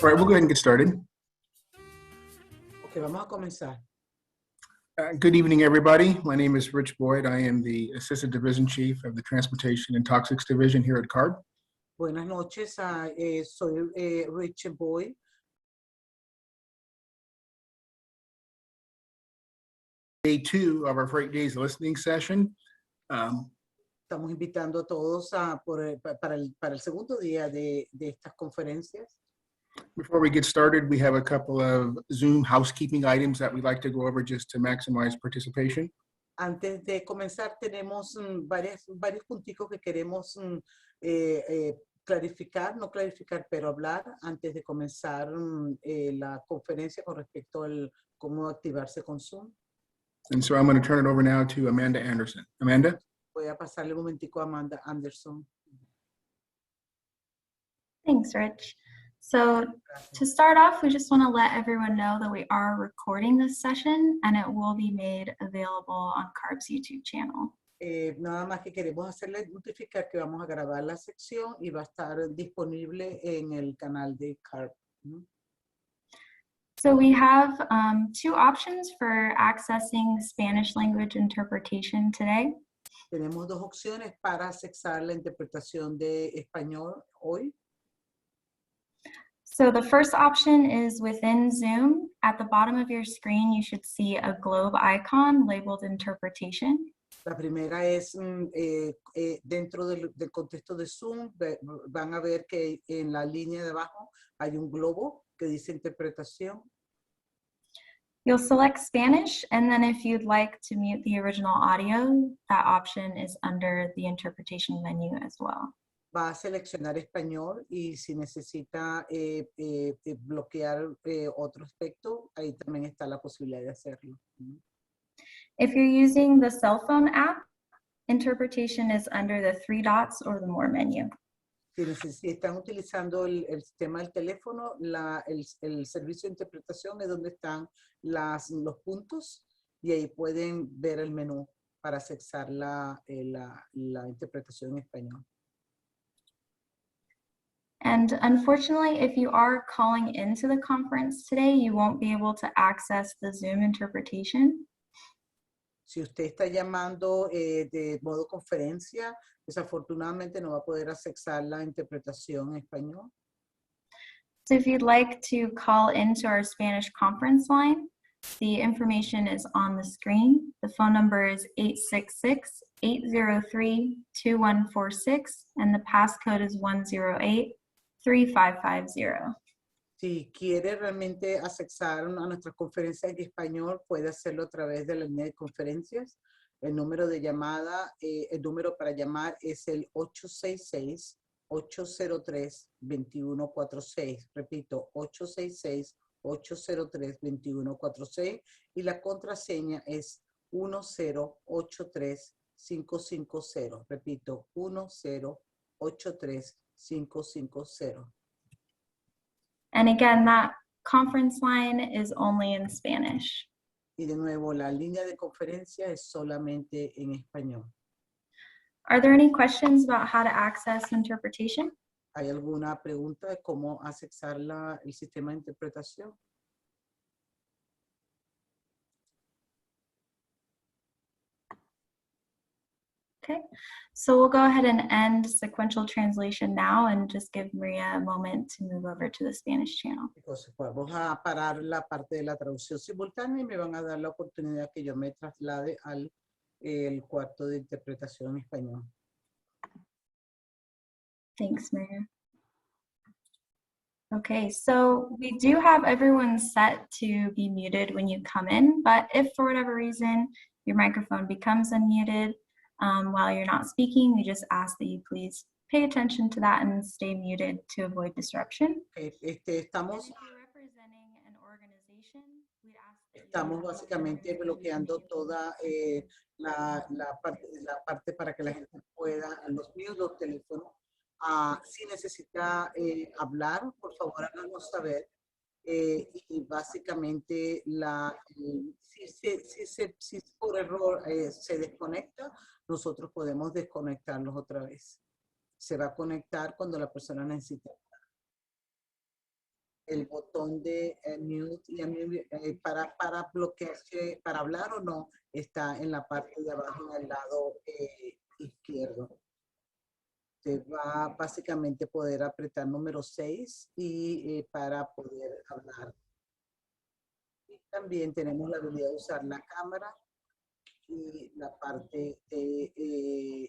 All right, we'll go ahead and get started. Ok, vamos a comenzar. Good evening, everybody. My name is Rich Boyd. I am the Assistant Division Chief of the Transportation and Toxics Division here at CARB. Buenas noches, soy Rich Boyd. Day 2 of our Freight Days listening session. Estamos invitando a todos para el segundo día de estas conferencias. Before we get started, we have a couple of Zoom housekeeping items that we'd like to go over just to maximize participation. Antes de comenzar, tenemos varios punticos que queremos clarificar, no clarificar, pero hablar antes de comenzar la conferencia con respecto al cómo activarse con Zoom. And so I'm going to turn it over now to Amanda Anderson. Amanda? Voy a pasarle un momentico a Amanda Anderson. Thanks, Rich. So to start off, we just want to let everyone know that we are recording this session and it will be made available on CARB's YouTube channel. Nada más que queremos hacerle notificar que vamos a grabar la sección y va a estar disponible en el canal de CARB. So we have 2 options for accessing Spanish language interpretation today. Tenemos 2 opciones para accesar la interpretación de español hoy. So the first option is within Zoom. At the bottom of your screen, you should see a globe icon labeled interpretation. La primera es dentro del contexto de Zoom, van a ver que en la línea de abajo hay un globo que dice interpretación. You'll select Spanish, and then if you'd like to mute the original audio, that option is under the interpretation menu as well. Va a seleccionar español y si necesita bloquear otro aspecto, ahí también está la posibilidad de hacerlo. If you're using the cell phone app, interpretation is under the 3 dots or the more menu. Si están utilizando el sistema del teléfono, el servicio de interpretación es donde están los puntos y ahí pueden ver el menú para accesar la interpretación en español. And unfortunately, if you are calling into the conference today, you won't be able to access the Zoom interpretation. Si usted está llamando de modo conferencia, desafortunadamente no va a poder accesar la interpretación en español. So if you'd like to call into our Spanish conference line, the information is on the screen. The phone number is 866-803-2146, and the passcode is 108-3550. Si quiere realmente accesar a nuestra conferencia en español, puede hacerlo a través de la línea de conferencias. El número de llamada, el número para llamar es el 866-803-2146. Repito, 866-803-2146 y la contraseña es 1083550. Repito, 1083550. And again, that conference line is only in Spanish. Y de nuevo, la línea de conferencia es solamente en español. Are there any questions about how to access interpretation? ¿Hay alguna pregunta de cómo accesar el sistema de interpretación? Okay, so we'll go ahead and end sequential translation now and just give Maria a moment to move over to the Spanish channel. Entonces, vamos a parar la parte de la traducción simultánea y me van a dar la oportunidad que yo me traslade al cuarto de interpretación en español. Thanks, Maria. Okay, so we do have everyone set to be muted when you come in, but if for whatever reason your microphone becomes unmuted while you're not speaking, we just ask that you please pay attention to that and stay muted to avoid disruption. Estamos básicamente bloqueando toda la parte para que la gente pueda, los míos, los teléfonos. Si necesita hablar, por favor háganos saber. Y básicamente, si por error se desconecta, nosotros podemos desconectarlos otra vez. Se va a conectar cuando la persona necesite. el botón de mute y unmute, para bloquearse, para hablar o no, está en la parte de abajo, en el lado izquierdo. Usted va básicamente poder apretar número 6 y para poder hablar. Y también tenemos la habilidad de usar la cámara y la parte de,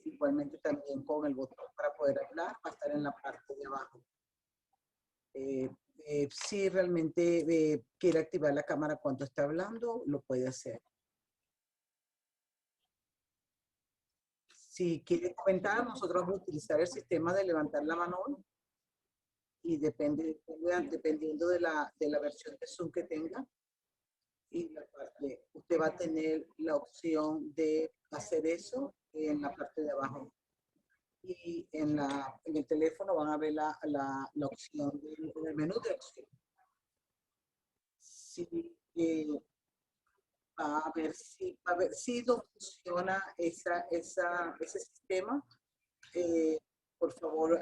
igualmente también con el botón para poder hablar, va a estar en la parte de abajo. Si realmente quiere activar la cámara cuando está hablando, lo puede hacer. Si quiere comentar, nosotros vamos a utilizar el sistema de levantar la mano y dependiendo de la versión de Zoom que tenga. Y la parte, usted va a tener la opción de hacer eso en la parte de abajo. Y en el teléfono van a ver la opción en el menú de opción. Si a ver si no funciona ese sistema. Por favor,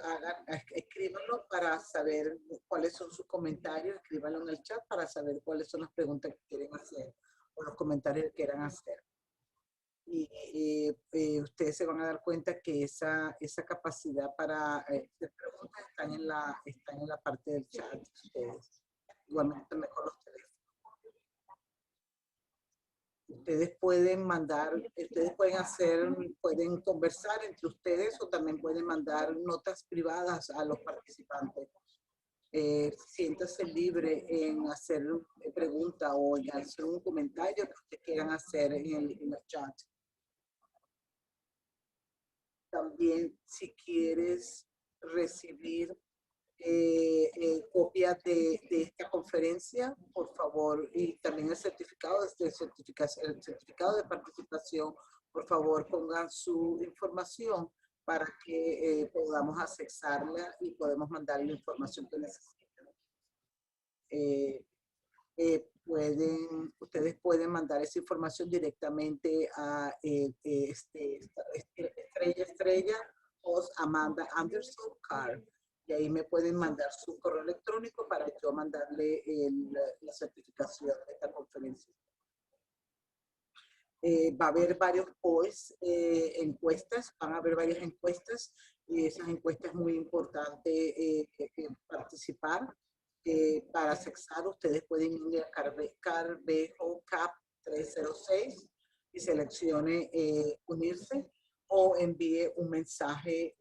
escríbanlo para saber cuáles son sus comentarios, escríbanlo en el chat para saber cuáles son las preguntas que quieren hacer o los comentarios que quieran hacer. Y ustedes se van a dar cuenta que esa capacidad para hacer preguntas está en la parte del chat de ustedes. Igualmente mejor los teléfonos. Ustedes pueden mandar, pueden conversar entre ustedes o también pueden mandar notas privadas a los participantes. Siéntase libre en hacer preguntas o en hacer un comentario que ustedes quieran hacer en el chat. También, si quieres recibir copias de esta conferencia, por favor, y también el certificado de participación, por favor, pongan su información para que podamos accesarla y podemos mandarle la información que necesitan. Ustedes pueden mandar esa información directamente a estrella Amanda Anderson Carr. Y ahí me pueden mandar su correo electrónico para yo mandarle la certificación de esta conferencia. Va a haber varios polls, encuestas, van a haber varias encuestas y esas encuestas es muy importante participar. Para accesar, ustedes pueden ir a Carvejo CAP 306 y seleccione unirse o envíe un mensaje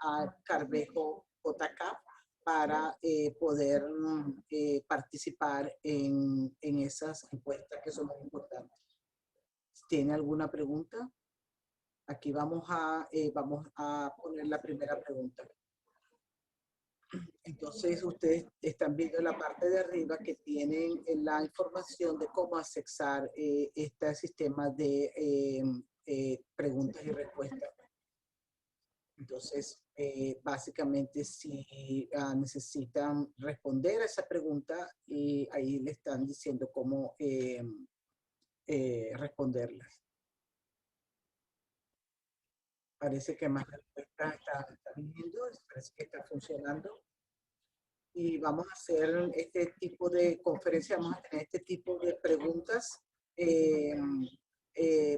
a Carvejo JCAP para poder participar en esas encuestas que son muy importantes. ¿Tiene alguna pregunta? Aquí vamos a poner la primera pregunta. Entonces, ustedes están viendo en la parte de arriba que tienen la información de cómo accesar este sistema de preguntas y respuestas. Entonces, básicamente, si necesitan responder a esa pregunta, ahí le están diciendo cómo responderlas. Parece que más respuestas está viniendo, parece que está funcionando. Y vamos a hacer este tipo de conferencia, vamos a tener este tipo de preguntas, preguntas y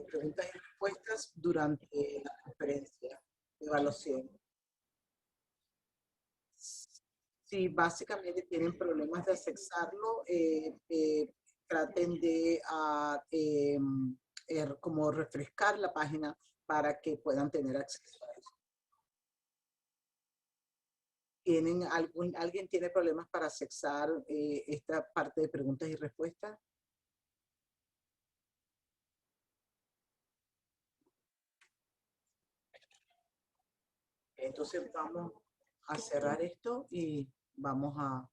respuestas durante la conferencia de evaluación. Si básicamente tienen problemas de accesarlo, traten de como refrescar la página para que puedan tener acceso a eso. ¿Alguien tiene problemas para accesar esta parte de preguntas y respuestas? Entonces vamos a cerrar esto y vamos a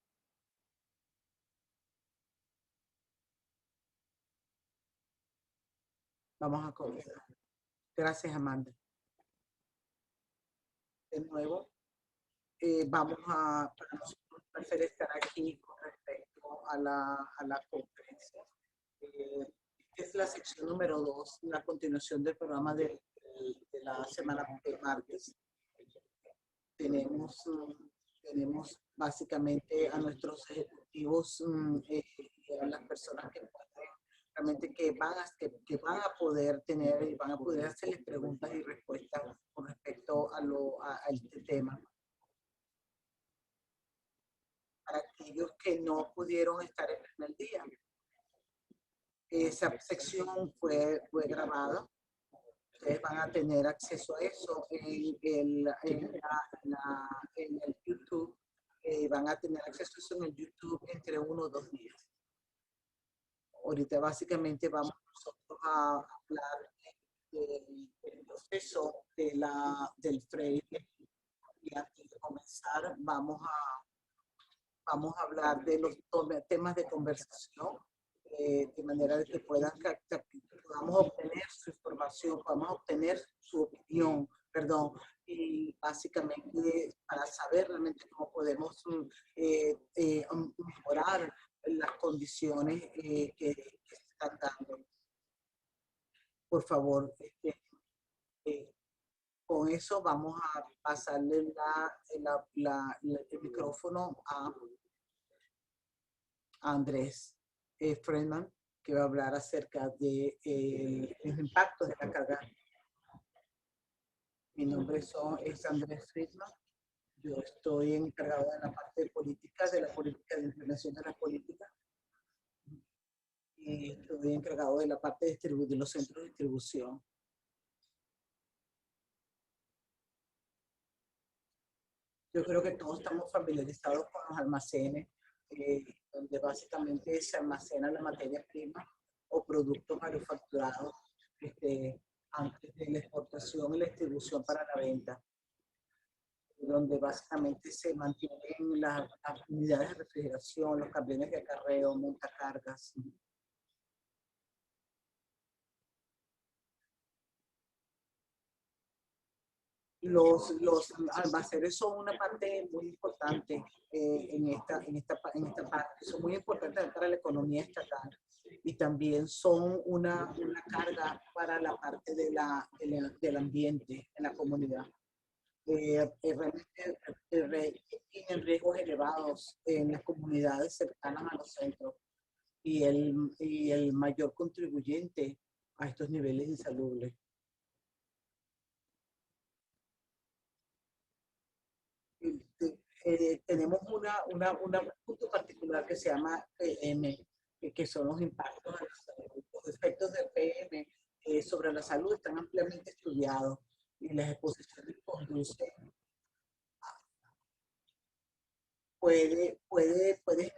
comenzar. Gracias, Amanda. De nuevo, vamos a preferir estar aquí con respecto a la conferencia. Es la sección número 2, la continuación del programa de la semana de martes. Tenemos tenemos básicamente a nuestros ejecutivos, a las personas que pueden, realmente que van a poder tener y van a poder hacerles preguntas y respuestas con respecto a este tema. Para aquellos que no pudieron estar el primer día, esa sección fue grabada. Ustedes van a tener acceso a eso en el YouTube. Van a tener acceso a eso en el YouTube entre 1 o 2 días. Ahorita básicamente vamos nosotros a hablar del proceso del Freire. Y antes de comenzar, vamos a hablar de los temas de conversación, de manera de que podamos obtener su información, podamos obtener su opinión, perdón, y básicamente para saber realmente cómo podemos mejorar las condiciones que se están dando. Por favor, con eso vamos a pasarle el micrófono a Andrés Friedman, que va a hablar acerca de los impactos de la carga. Mi nombre es Andrés Friedman. Yo estoy encargado de la parte política, de la política de implementación de la política. Y estoy encargado de la parte de los centros de distribución. Yo creo que todos estamos familiarizados con los almacenes, donde básicamente se almacena la materia prima o productos manufacturados antes de la exportación y la distribución para la venta, donde básicamente se mantienen las unidades de refrigeración, los camiones de acarreo, montacargas. Los almacenes son una parte muy importante en esta parte, son muy importantes para la economía estatal y también son una carga para la parte del ambiente en la comunidad. Realmente tienen riesgos elevados en las comunidades cercanas a los centros y el mayor contribuyente a estos niveles insalubres. Tenemos un punto particular que se llama PM, que son los impactos a la salud. Los efectos del PM sobre la salud están ampliamente estudiados y las exposiciones conducen puede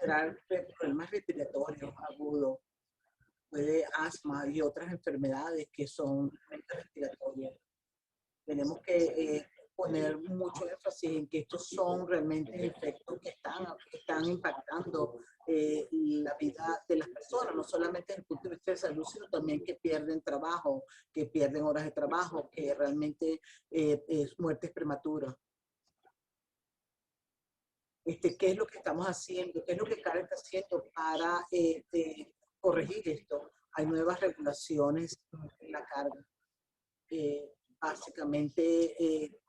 generar problemas respiratorios agudos, puede asma y otras enfermedades que son respiratorias. Tenemos que poner mucho énfasis en que estos son realmente efectos que están impactando la vida de las personas, no solamente desde el punto de vista de salud, sino también que pierden trabajo, que pierden horas de trabajo, que realmente es muertes prematuras. ¿Qué es lo que estamos haciendo? ¿Qué es lo que CARE está haciendo para corregir esto? Hay nuevas regulaciones en la carga. Básicamente,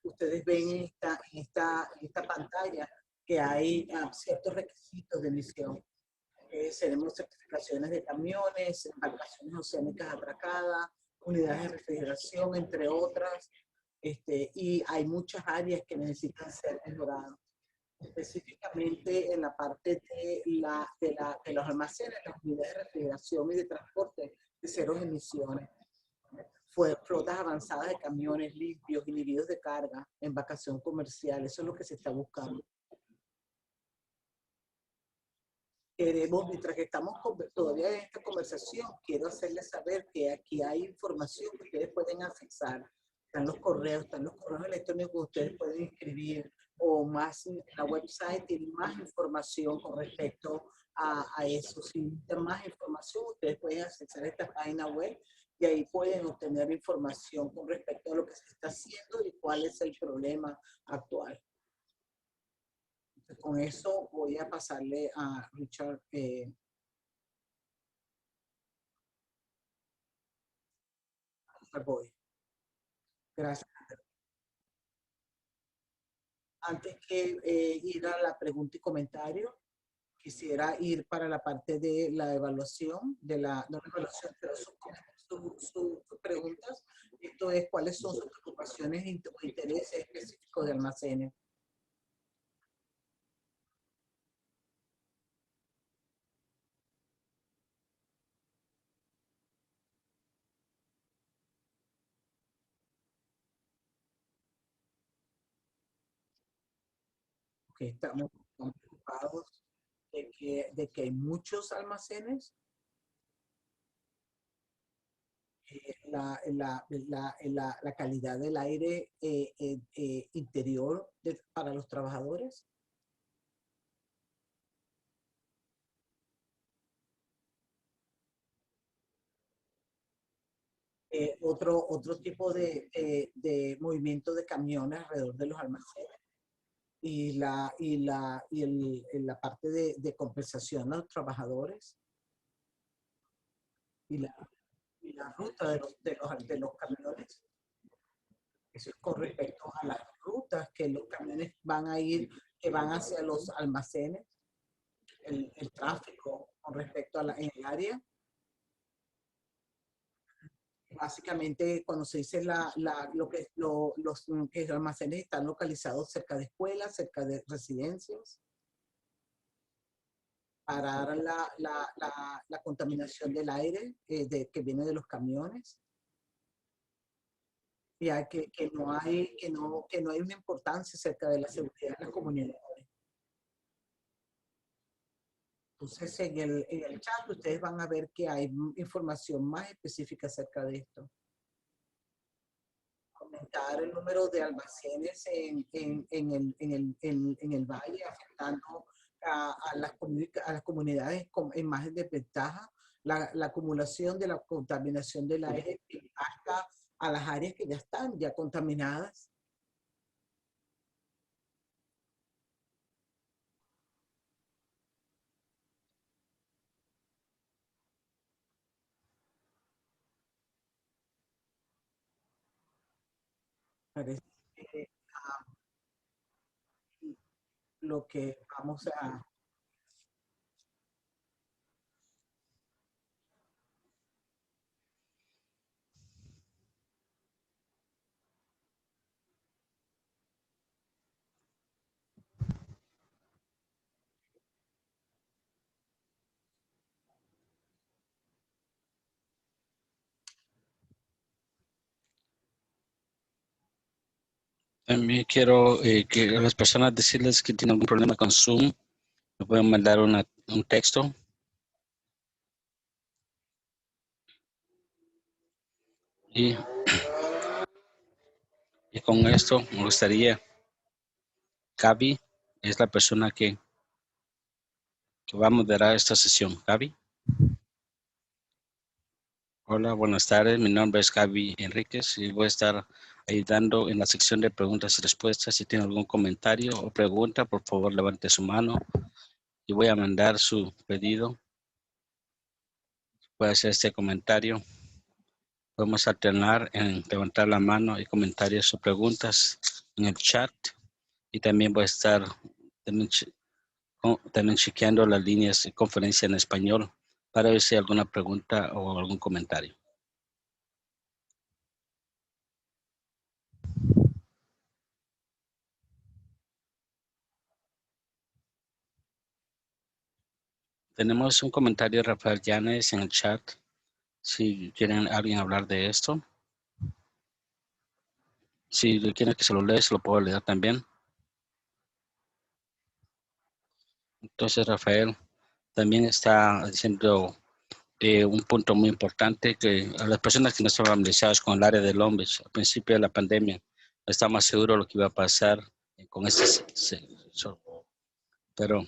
ustedes ven en esta pantalla que hay ciertos requisitos de emisión. Tenemos certificaciones de camiones, embarcaciones oceánicas atracadas, unidades de refrigeración, entre otras. Y hay muchas áreas que necesitan ser mejoradas. Específicamente en la parte de los almacenes, las unidades de refrigeración y de transporte de cero emisiones. Flotas avanzadas de camiones limpios, inhibidos de carga, embarcación comercial, eso es lo que se está buscando. Mientras que estamos todavía en esta conversación, quiero hacerles saber que aquí hay información que ustedes pueden accesar. Están los correos electrónicos que ustedes pueden escribir o más en la website tiene más información con respecto a eso. Si necesitan más información, ustedes pueden accesar a esta página web y ahí pueden obtener información con respecto a lo que se está haciendo y cuál es el problema actual. Con eso voy a pasarle a Richard. Boy. Gracias. Antes que ir a la pregunta y comentario, quisiera ir para la parte de la evaluación, no la evaluación, pero sus preguntas. Esto es, ¿cuáles son sus preocupaciones o intereses específicos de almacenes? Que estamos preocupados de que hay muchos almacenes. La calidad del aire interior para los trabajadores. Otro tipo de movimiento de camiones alrededor de los almacenes y la parte de compensación a los trabajadores y la ruta de los camiones. Eso es con respecto a las rutas que los camiones van a ir, que van hacia los almacenes, el tráfico con respecto a en el área. Básicamente, cuando se dice los que los almacenes están localizados cerca de escuelas, cerca de residencias, parar la contaminación del aire que viene de los camiones. Ya que no hay una importancia acerca de la seguridad de las comunidades. Entonces, en el chat ustedes van a ver que hay información más específica acerca de esto. Aumentar el número de almacenes en el valle, afectando a las comunidades en más desventaja. La acumulación de la contaminación del aire impacta a las áreas que ya están ya contaminadas. Parece que lo que vamos a También quiero que a las personas decirles que tienen algún problema con Zoom, me pueden mandar un texto. Y con esto me gustaría, Gaby es la persona que va a moderar esta sesión. Gaby. Hola, buenas tardes. Mi nombre es Gaby Enríquez y voy a estar ayudando en la sección de preguntas y respuestas. Si tiene algún comentario o pregunta, por favor, levante su mano y voy a mandar su pedido. Puede hacer este comentario. Podemos alternar en levantar la mano y comentarios o preguntas en el chat. Y también voy a estar también chequeando las líneas de conferencia en español para ver si hay alguna pregunta o algún comentario. Tenemos un comentario de Rafael Llanes en el chat. Si quieren alguien hablar de esto. Si quieren que se lo lea, se lo puedo leer también. Entonces, Rafael también está diciendo un punto muy importante, que a las personas que no están familiarizadas con el área de Long Beach al principio de la pandemia, no estamos seguros de lo que iba a pasar con pero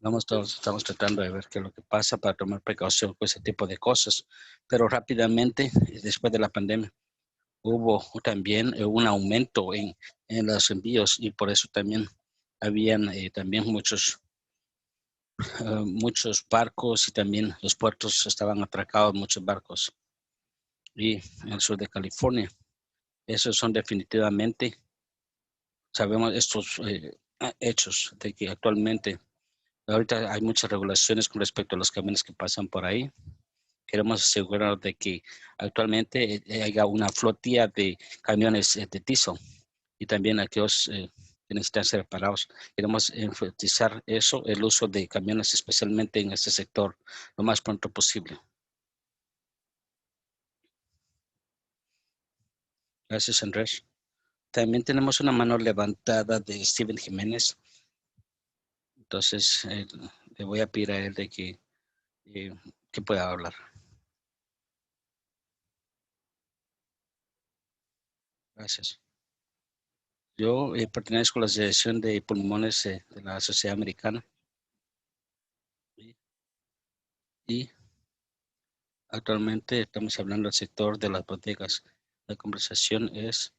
estamos tratando de ver qué es lo que pasa para tomar precaución con ese tipo de cosas. Pero rápidamente, después de la pandemia, hubo también un aumento en los envíos y por eso también habían también muchos barcos y también los puertos estaban atracados, muchos barcos. Y en el sur de California, esos son definitivamente sabemos estos hechos de que actualmente, ahorita hay muchas regulaciones con respecto a los camiones que pasan por ahí. Queremos asegurarnos de que actualmente haya una flotilla de camiones de diesel y también aquellos que necesitan ser reparados. Queremos enfatizar eso, el uso de camiones, especialmente en este sector, lo más pronto posible. Gracias, Andrés. También tenemos una mano levantada de Steven Jiménez. Entonces, le voy a pedir a él de que pueda hablar. Gracias. Yo pertenezco a la Asociación de Pulmones de la Sociedad Americana. Y actualmente estamos hablando del sector de las bodegas. La conversación es,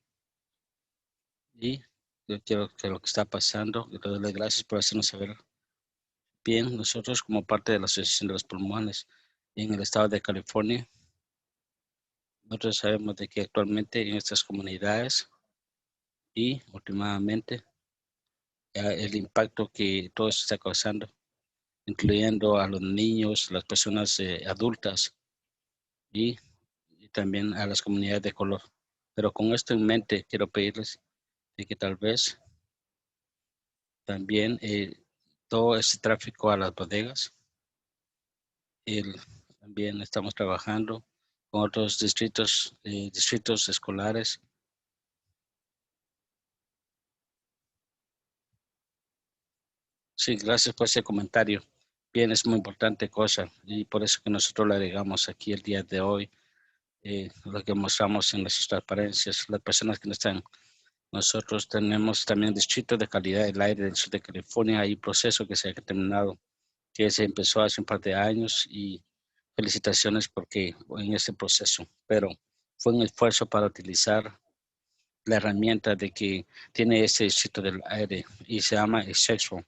y yo quiero que lo que está pasando, y le doy las gracias por hacernos saber. Bien, nosotros como parte de la Asociación de los Pulmones en el estado de California, nosotros sabemos de que actualmente en estas comunidades y últimamente el impacto que todo esto está causando, incluyendo a los niños, las personas adultas y también a las comunidades de color. Pero con esto en mente, quiero pedirles de que tal vez también todo este tráfico a las bodegas, también estamos trabajando con otros distritos escolares. Sí, gracias por ese comentario. Bien, es muy importante cosa y por eso que nosotros le agregamos aquí el día de hoy, lo que mostramos en nuestras transparencias, las personas que no están. Nosotros tenemos también distrito de calidad del aire del sur de California. Hay un proceso que se ha terminado, que se empezó hace un par de años y felicitaciones porque en este proceso, pero fue un esfuerzo para utilizar la herramienta de que tiene ese distrito del aire y se llama Sexual.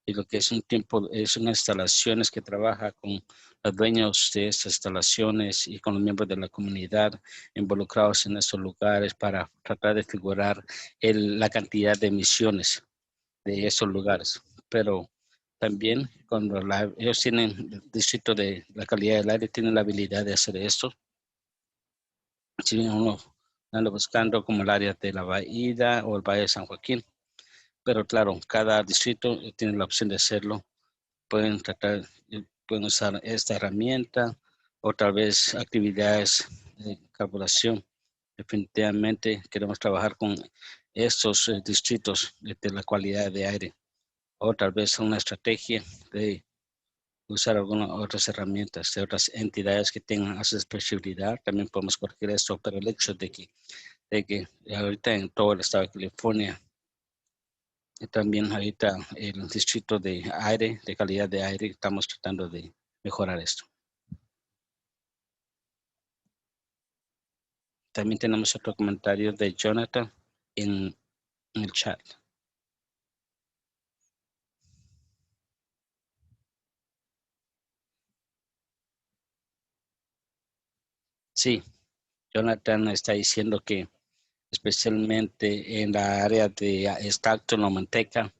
Y lo que es es unas instalaciones que trabaja con los dueños de estas instalaciones y con los miembros de la comunidad involucrados en estos lugares para tratar de figurar la cantidad de emisiones de esos lugares. Pero también cuando ellos tienen el distrito de la calidad del aire, tienen la habilidad de hacer esto. Si uno anda buscando como el área de la Bahía o el Valle de San Joaquín, pero claro, cada distrito tiene la opción de hacerlo. Pueden usar esta herramienta o tal vez actividades de carburación. Definitivamente queremos trabajar con estos distritos de la calidad de aire o tal vez una estrategia de usar algunas otras herramientas de otras entidades que tengan accesibilidad. También podemos corregir esto, pero el hecho de que ahorita en todo el estado de California y también ahorita el distrito de aire, de calidad de aire, estamos tratando de mejorar esto. También tenemos otro comentario de Jonathan en el chat. Sí, Jonathan está diciendo que especialmente en la área de Stockton o Manteca,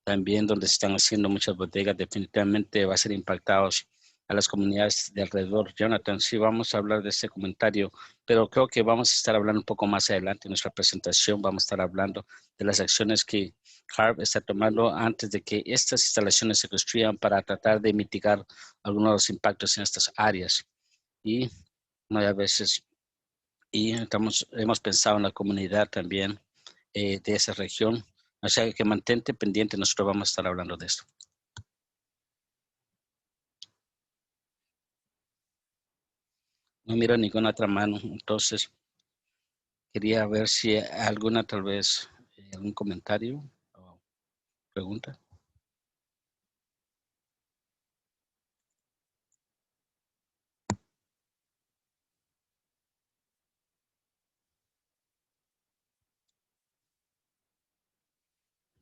también donde se están haciendo muchas bodegas, definitivamente va a ser impactados a las comunidades de alrededor. Jonathan, sí vamos a hablar de este comentario, pero creo que vamos a estar hablando un poco más adelante en nuestra presentación. Vamos a estar hablando de las acciones que CARB está tomando antes de que estas instalaciones se construyan para tratar de mitigar algunos de los impactos en estas áreas. Y no, a veces, y hemos pensado en la comunidad también de esa región. O sea que mantente pendiente, nosotros vamos a estar hablando de esto. No miro ninguna otra mano, entonces quería ver si alguna tal vez, algún comentario o pregunta.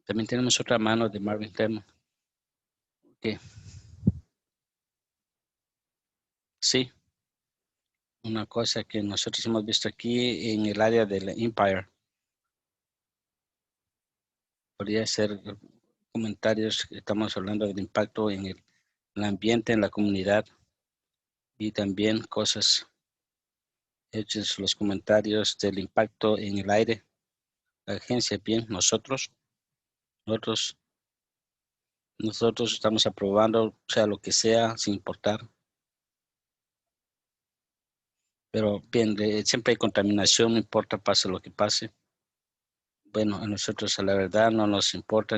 También tenemos otra mano de Marvin Temo. Okay. Sí, una cosa que nosotros hemos visto aquí en el área del Empire. podría ser comentarios. Estamos hablando del impacto en el ambiente, en la comunidad y también cosas hechos los comentarios del impacto en el aire. La agencia, bien, nosotros estamos aprobando, sea lo que sea, sin importar. Pero bien, siempre hay contaminación, no importa, pase lo que pase. Bueno, a nosotros a la verdad no nos importa,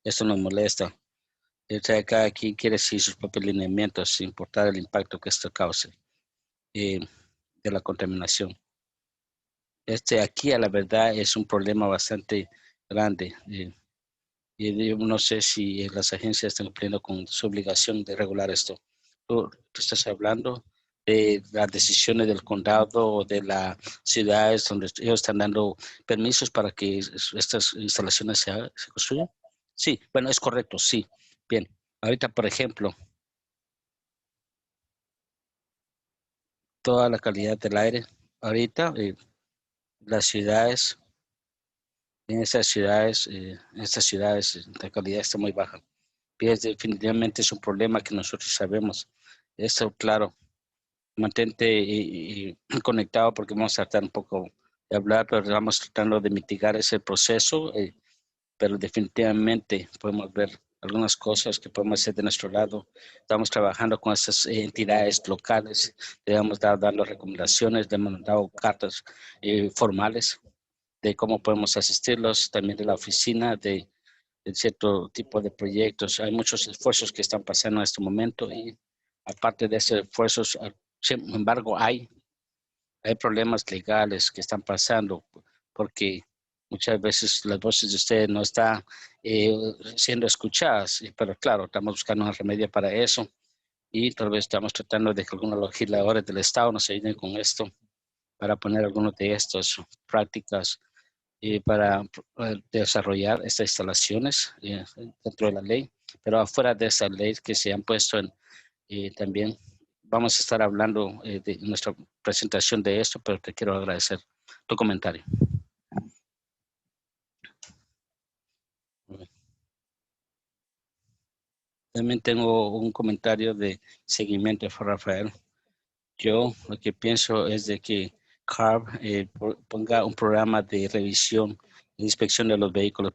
esto nos molesta. O sea, cada quien quiere seguir sus propios lineamientos sin importar el impacto que esto cause de la contaminación. Aquí a la verdad es un problema bastante grande. Y yo no sé si las agencias están cumpliendo con su obligación de regular esto. Tú estás hablando de las decisiones del condado o de las ciudades donde ellos están dando permisos para que estas instalaciones se construyan. Sí, bueno, es correcto, sí. Bien, ahorita, por ejemplo, toda la calidad del aire, ahorita las ciudades, en estas ciudades la calidad está muy baja. Pues definitivamente es un problema que nosotros sabemos. Esto, claro, mantente conectado porque vamos a tratar un poco de hablar, pero estamos tratando de mitigar ese proceso, pero definitivamente podemos ver algunas cosas que podemos hacer de nuestro lado. Estamos trabajando con esas entidades locales, le hemos dado recomendaciones, le hemos dado cartas formales de cómo podemos asistirlos, también de la oficina, de cierto tipo de proyectos. Hay muchos esfuerzos que están pasando en este momento y aparte de esos esfuerzos, sin embargo, hay problemas legales que están pasando porque muchas veces las voces de ustedes no están siendo escuchadas, pero claro, estamos buscando un remedio para eso y tal vez estamos tratando de que algunos legisladores del Estado nos ayuden con esto para poner algunas de estas prácticas para desarrollar estas instalaciones dentro de la ley, pero afuera de esa ley que se han puesto también vamos a estar hablando de nuestra presentación de esto, pero te quiero agradecer tu comentario. También tengo un comentario de seguimiento para Rafael. Yo lo que pienso es de que CARB ponga un programa de revisión e inspección de los vehículos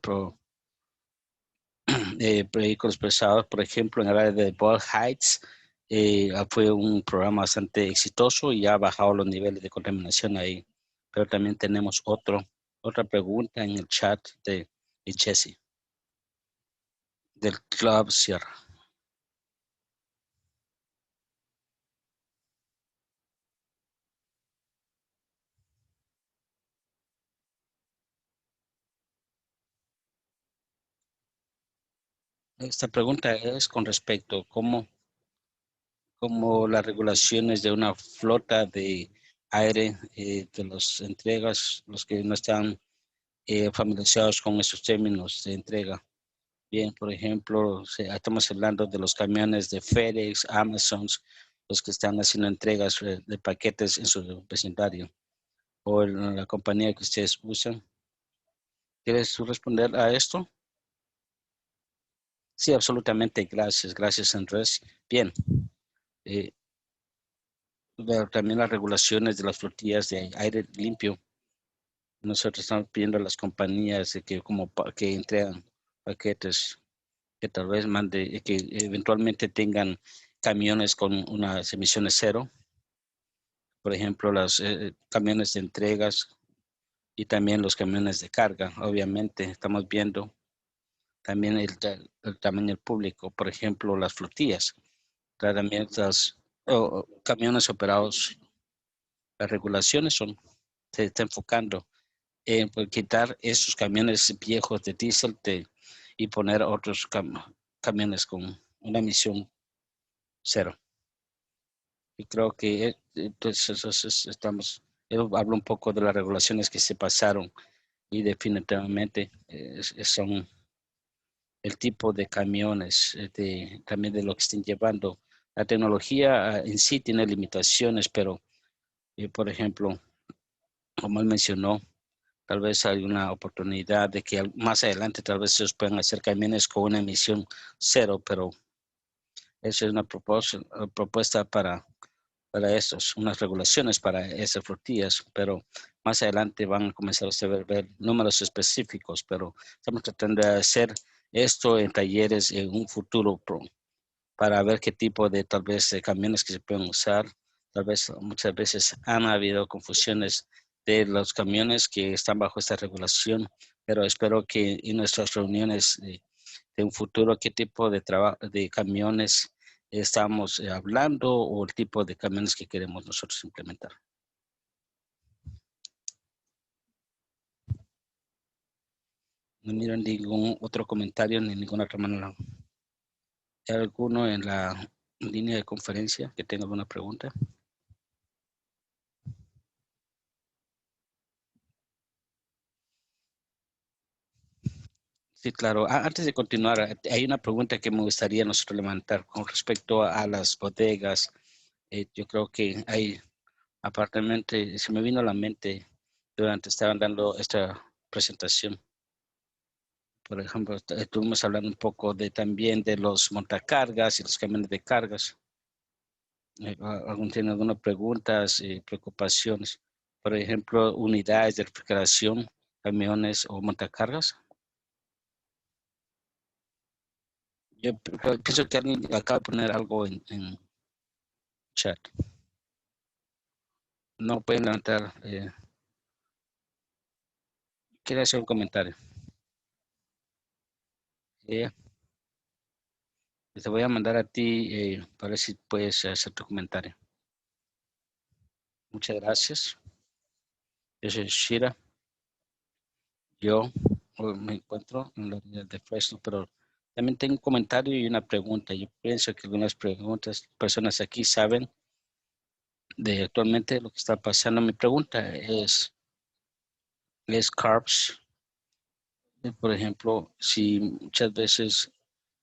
vehículos pesados, por ejemplo, en el área de Ball Heights, fue un programa bastante exitoso y ha bajado los niveles de contaminación ahí. Pero también tenemos otra pregunta en el chat de Jesse, del Club Sierra. Esta pregunta es con respecto a cómo las regulaciones de una flota de aire de las entregas, los que no están familiarizados con esos términos de entrega. Bien, por ejemplo, estamos hablando de los camiones de FedEx, Amazon, los que están haciendo entregas de paquetes en su vecindario o en la compañía que ustedes usan. ¿Quieres tú responder a esto? Sí, absolutamente. Gracias, Andrés. Bien. Pero también las regulaciones de las flotillas de aire limpio. Nosotros estamos pidiendo a las compañías de que entregan paquetes que tal vez que eventualmente tengan camiones con unas emisiones cero. Por ejemplo, los camiones de entregas y también los camiones de carga. Obviamente, estamos viendo también el tamaño público. Por ejemplo, las flotillas. También los camiones operados. Las regulaciones se está enfocando en quitar esos camiones viejos de diésel y poner otros camiones con una emisión cero. Y creo que entonces hablo un poco de las regulaciones que se pasaron y definitivamente son el tipo de camiones, también de lo que estén llevando. La tecnología en sí tiene limitaciones, pero por ejemplo, como él mencionó, tal vez hay una oportunidad de que más adelante tal vez ellos puedan hacer camiones con una emisión cero, pero esa es una propuesta para estos, unas regulaciones para esas flotillas, pero más adelante van a comenzar a ver números específicos, pero estamos tratando de hacer esto en talleres en un futuro para ver qué tipo de tal vez de camiones que se pueden usar. Tal vez muchas veces han habido confusiones de los camiones que están bajo esta regulación, pero espero que en nuestras reuniones de un futuro, qué tipo de camiones estamos hablando o el tipo de camiones que queremos nosotros implementar. No miro ningún otro comentario ni ninguna otra manera. ¿Hay alguno en la línea de conferencia que tenga alguna pregunta? Sí, claro. Antes de continuar, hay una pregunta que me gustaría nosotros levantar con respecto a las bodegas. Yo creo que hay, aparentemente, se me vino a la mente durante estaban dando esta presentación. Por ejemplo, estuvimos hablando un poco también de los montacargas y los camiones de cargas. ¿Algún tiene algunas preguntas y preocupaciones? Por ejemplo, unidades de refrigeración, camiones o montacargas. Yo pienso que alguien acaba de poner algo en chat. No pueden levantar. Quiere hacer un comentario. Te voy a mandar a ti para ver si puedes hacer tu comentario. Muchas gracias. Yo soy Shira. Yo me encuentro en la unidad de Fresno, pero también tengo un comentario y una pregunta. Yo pienso que algunas personas aquí saben de actualmente lo que está pasando. Mi pregunta es CARBs. Por ejemplo, si muchas veces,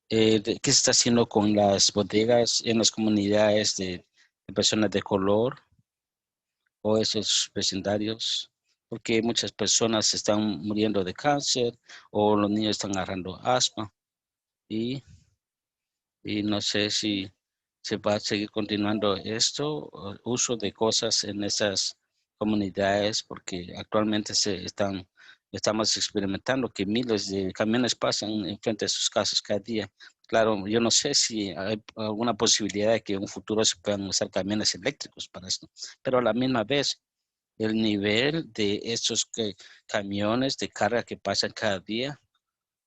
¿qué se está haciendo con las bodegas en las comunidades de personas de color o esos vecindarios? Porque muchas personas están muriendo de cáncer o los niños están agarrando asma y no sé si se va a seguir continuando esto, uso de cosas en esas comunidades, porque actualmente estamos experimentando que miles de camiones pasan enfrente de sus casas cada día. Claro, yo no sé si hay alguna posibilidad de que en un futuro se puedan usar camiones eléctricos para esto, pero a la misma vez, el nivel de estos camiones de carga que pasan cada día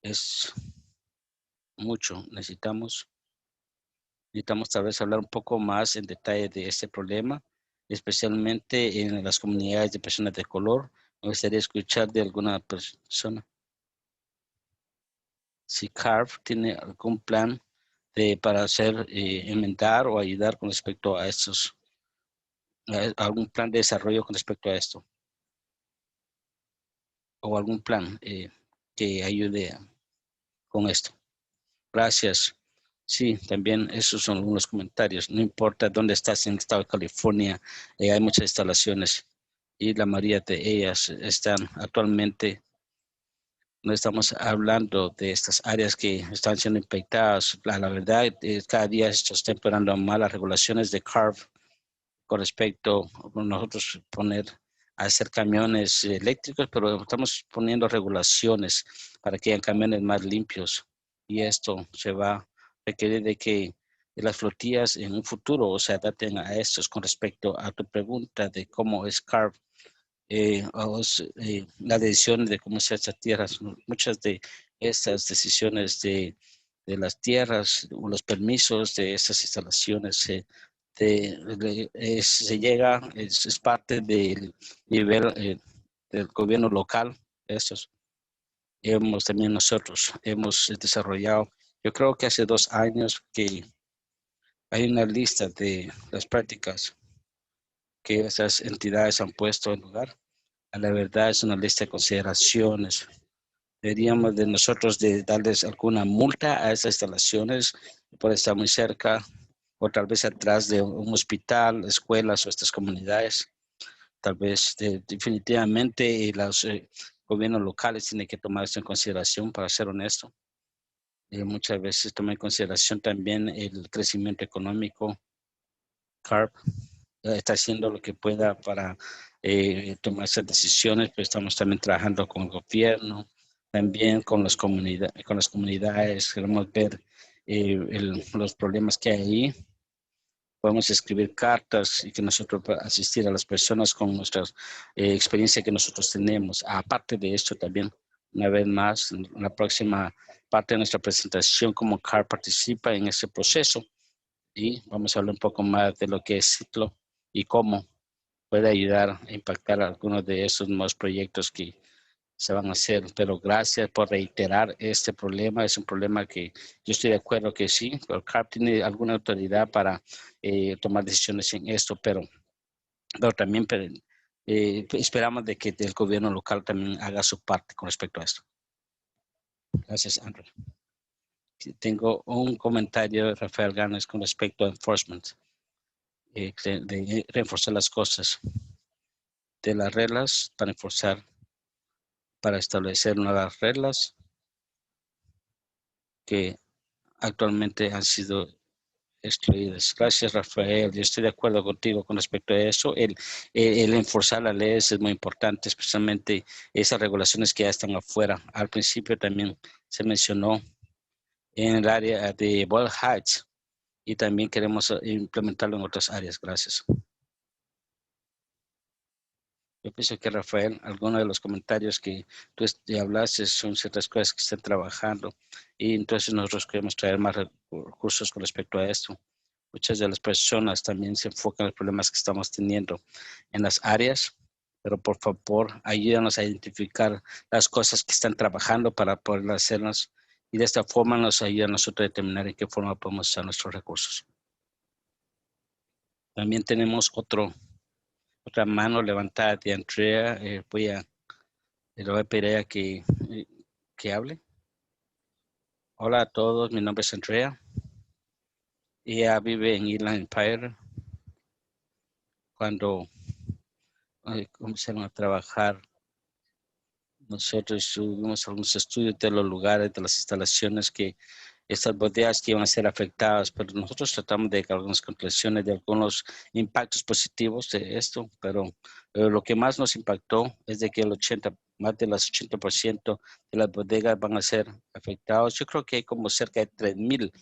es mucho. Necesitamos tal vez hablar un poco más en detalle de este problema, especialmente en las comunidades de personas de color. Me gustaría escuchar de alguna persona. Si CARB tiene algún plan para hacer, enmendar o ayudar con respecto a estos, algún plan de desarrollo con respecto a esto. O algún plan que ayude con esto. Gracias. Sí, también esos son algunos comentarios. No importa dónde estás en el estado de California, hay muchas instalaciones y la mayoría de ellas están actualmente, no estamos hablando de estas áreas que están siendo impactadas. La verdad, cada día se está empeorando más las regulaciones de CARB con respecto a nosotros hacer camiones eléctricos, pero estamos poniendo regulaciones para que hayan camiones más limpios y esto se va a requerir de que las flotillas en un futuro se adapten a estos. Con respecto a tu pregunta de cómo es CARB, la decisión de cómo se hacen tierras, muchas de estas decisiones de las tierras o los permisos de estas instalaciones se llega, es parte del nivel del gobierno local. Estos también nosotros hemos desarrollado, yo creo que hace 2 años que hay una lista de las prácticas que esas entidades han puesto en lugar. A la verdad es una lista de consideraciones. Deberíamos de nosotros de darles alguna multa a esas instalaciones por estar muy cerca o tal vez atrás de un hospital, escuelas o estas comunidades. Tal vez definitivamente los gobiernos locales tienen que tomar esto en consideración, para ser honesto. Muchas veces toma en consideración también el crecimiento económico. CARP está haciendo lo que pueda para tomar esas decisiones, pero estamos también trabajando con el gobierno, también con las comunidades. Queremos ver los problemas que hay ahí. Podemos escribir cartas y que nosotros asistir a las personas con nuestra experiencia que nosotros tenemos. Aparte de esto también, una vez más, en la próxima parte de nuestra presentación, como CARP participa en ese proceso, y vamos a hablar un poco más de lo que es Ciclo y cómo puede ayudar a impactar algunos de esos nuevos proyectos que se van a hacer. Pero gracias por reiterar este problema. Es un problema que yo estoy de acuerdo que sí, el CARP tiene alguna autoridad para tomar decisiones en esto, pero también esperamos de que el gobierno local también haga su parte con respecto a esto. Gracias, Andrew. Tengo un comentario de Rafael Gámez con respecto a enforcement, de reforzar las cosas, de las reglas para enforzar, para establecer nuevas reglas que actualmente han sido excluidas. Gracias, Rafael. Yo estoy de acuerdo contigo con respecto a eso. El enforzar las leyes es muy importante, especialmente esas regulaciones que ya están afuera. Al principio también se mencionó en el área de Boyle Heights y también queremos implementarlo en otras áreas. Gracias. Yo pienso que, Rafael, algunos de los comentarios que tú hablaste son ciertas cosas que están trabajando, y entonces nosotros queremos traer más recursos con respecto a esto. Muchas de las personas también se enfocan en los problemas que estamos teniendo en las áreas, pero por favor ayúdanos a identificar las cosas que están trabajando para poder hacerlas, y de esta forma nos ayuda a nosotros a determinar en qué forma podemos usar nuestros recursos. También tenemos otra mano levantada de Andrea. Le voy a pedir a ella que hable. Hola a todos, mi nombre es Andrea. Ella vive en Inland Empire. Cuando comenzaron a trabajar, nosotros tuvimos algunos estudios de los lugares, de las instalaciones, que estas bodegas que iban a ser afectadas, pero nosotros tratamos de llegar a algunas conclusiones de algunos impactos positivos de esto, pero lo que más nos impactó es de que más del 80% de las bodegas van a ser afectados. Yo creo que hay como cerca de 3,000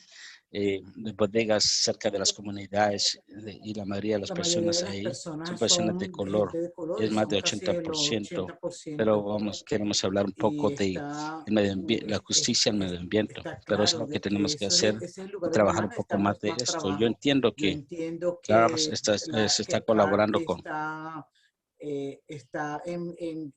de bodegas cerca de las comunidades, y la mayoría de las La mayoría personas de las ahí son personas personas de son color. gente de color Es y más son de casi el 80%, 80%. pero queremos hablar un Y poco de la justicia al medio ambiente, está pero es claro algo que de que tenemos que eso hacer ese es el y lugar donde trabajar un más poco más necesitamos de más esto. Yo trabajo. entiendo Yo que entiendo CARS que, se está que CARP colaborando con. está en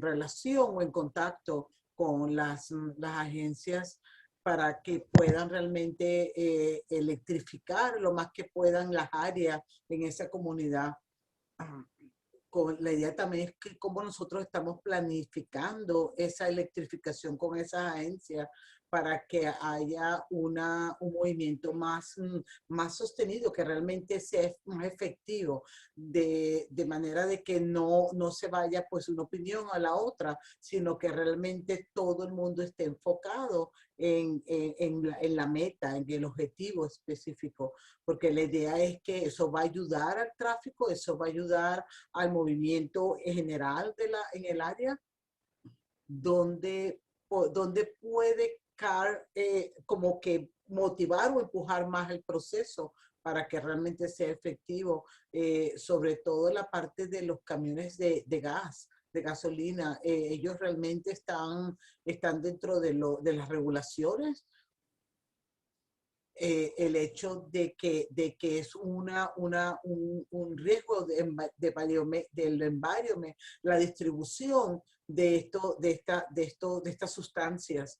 relación o en contacto con las agencias para que puedan realmente electrificar lo más que puedan las áreas en esa comunidad. Con la idea también es que cómo nosotros estamos planificando esa electrificación con esas agencias para que haya un movimiento más sostenido, que realmente sea más efectivo, de manera de que no se vaya pues una opinión a la otra, sino que realmente todo el mundo esté enfocado en la meta, en el objetivo específico, porque la idea es que eso va a ayudar al tráfico, eso va a ayudar al movimiento en general en el área, donde puede CAR como que motivar o empujar más el proceso para que realmente sea efectivo, sobre todo la parte de los camiones de gas, de gasolina. Ellos realmente están dentro de las regulaciones. El hecho de que es un riesgo del environment, la distribución de estas sustancias,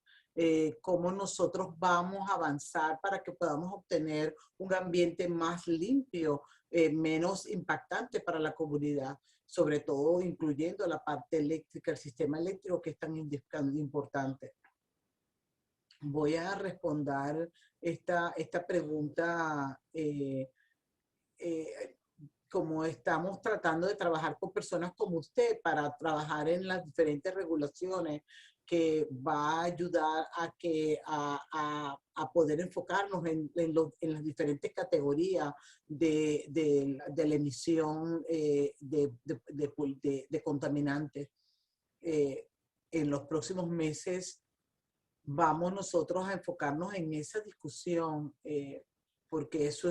cómo nosotros vamos a avanzar para que podamos obtener un ambiente más limpio, menos impactante para la comunidad, sobre todo incluyendo la parte eléctrica, el sistema eléctrico, que es tan importante. Voy a responder esta pregunta como estamos tratando de trabajar con personas como usted para trabajar en las diferentes regulaciones que va a ayudar a poder enfocarnos en las diferentes categorías de la emisión de contaminantes. En los próximos meses vamos nosotros a enfocarnos en esa discusión, porque eso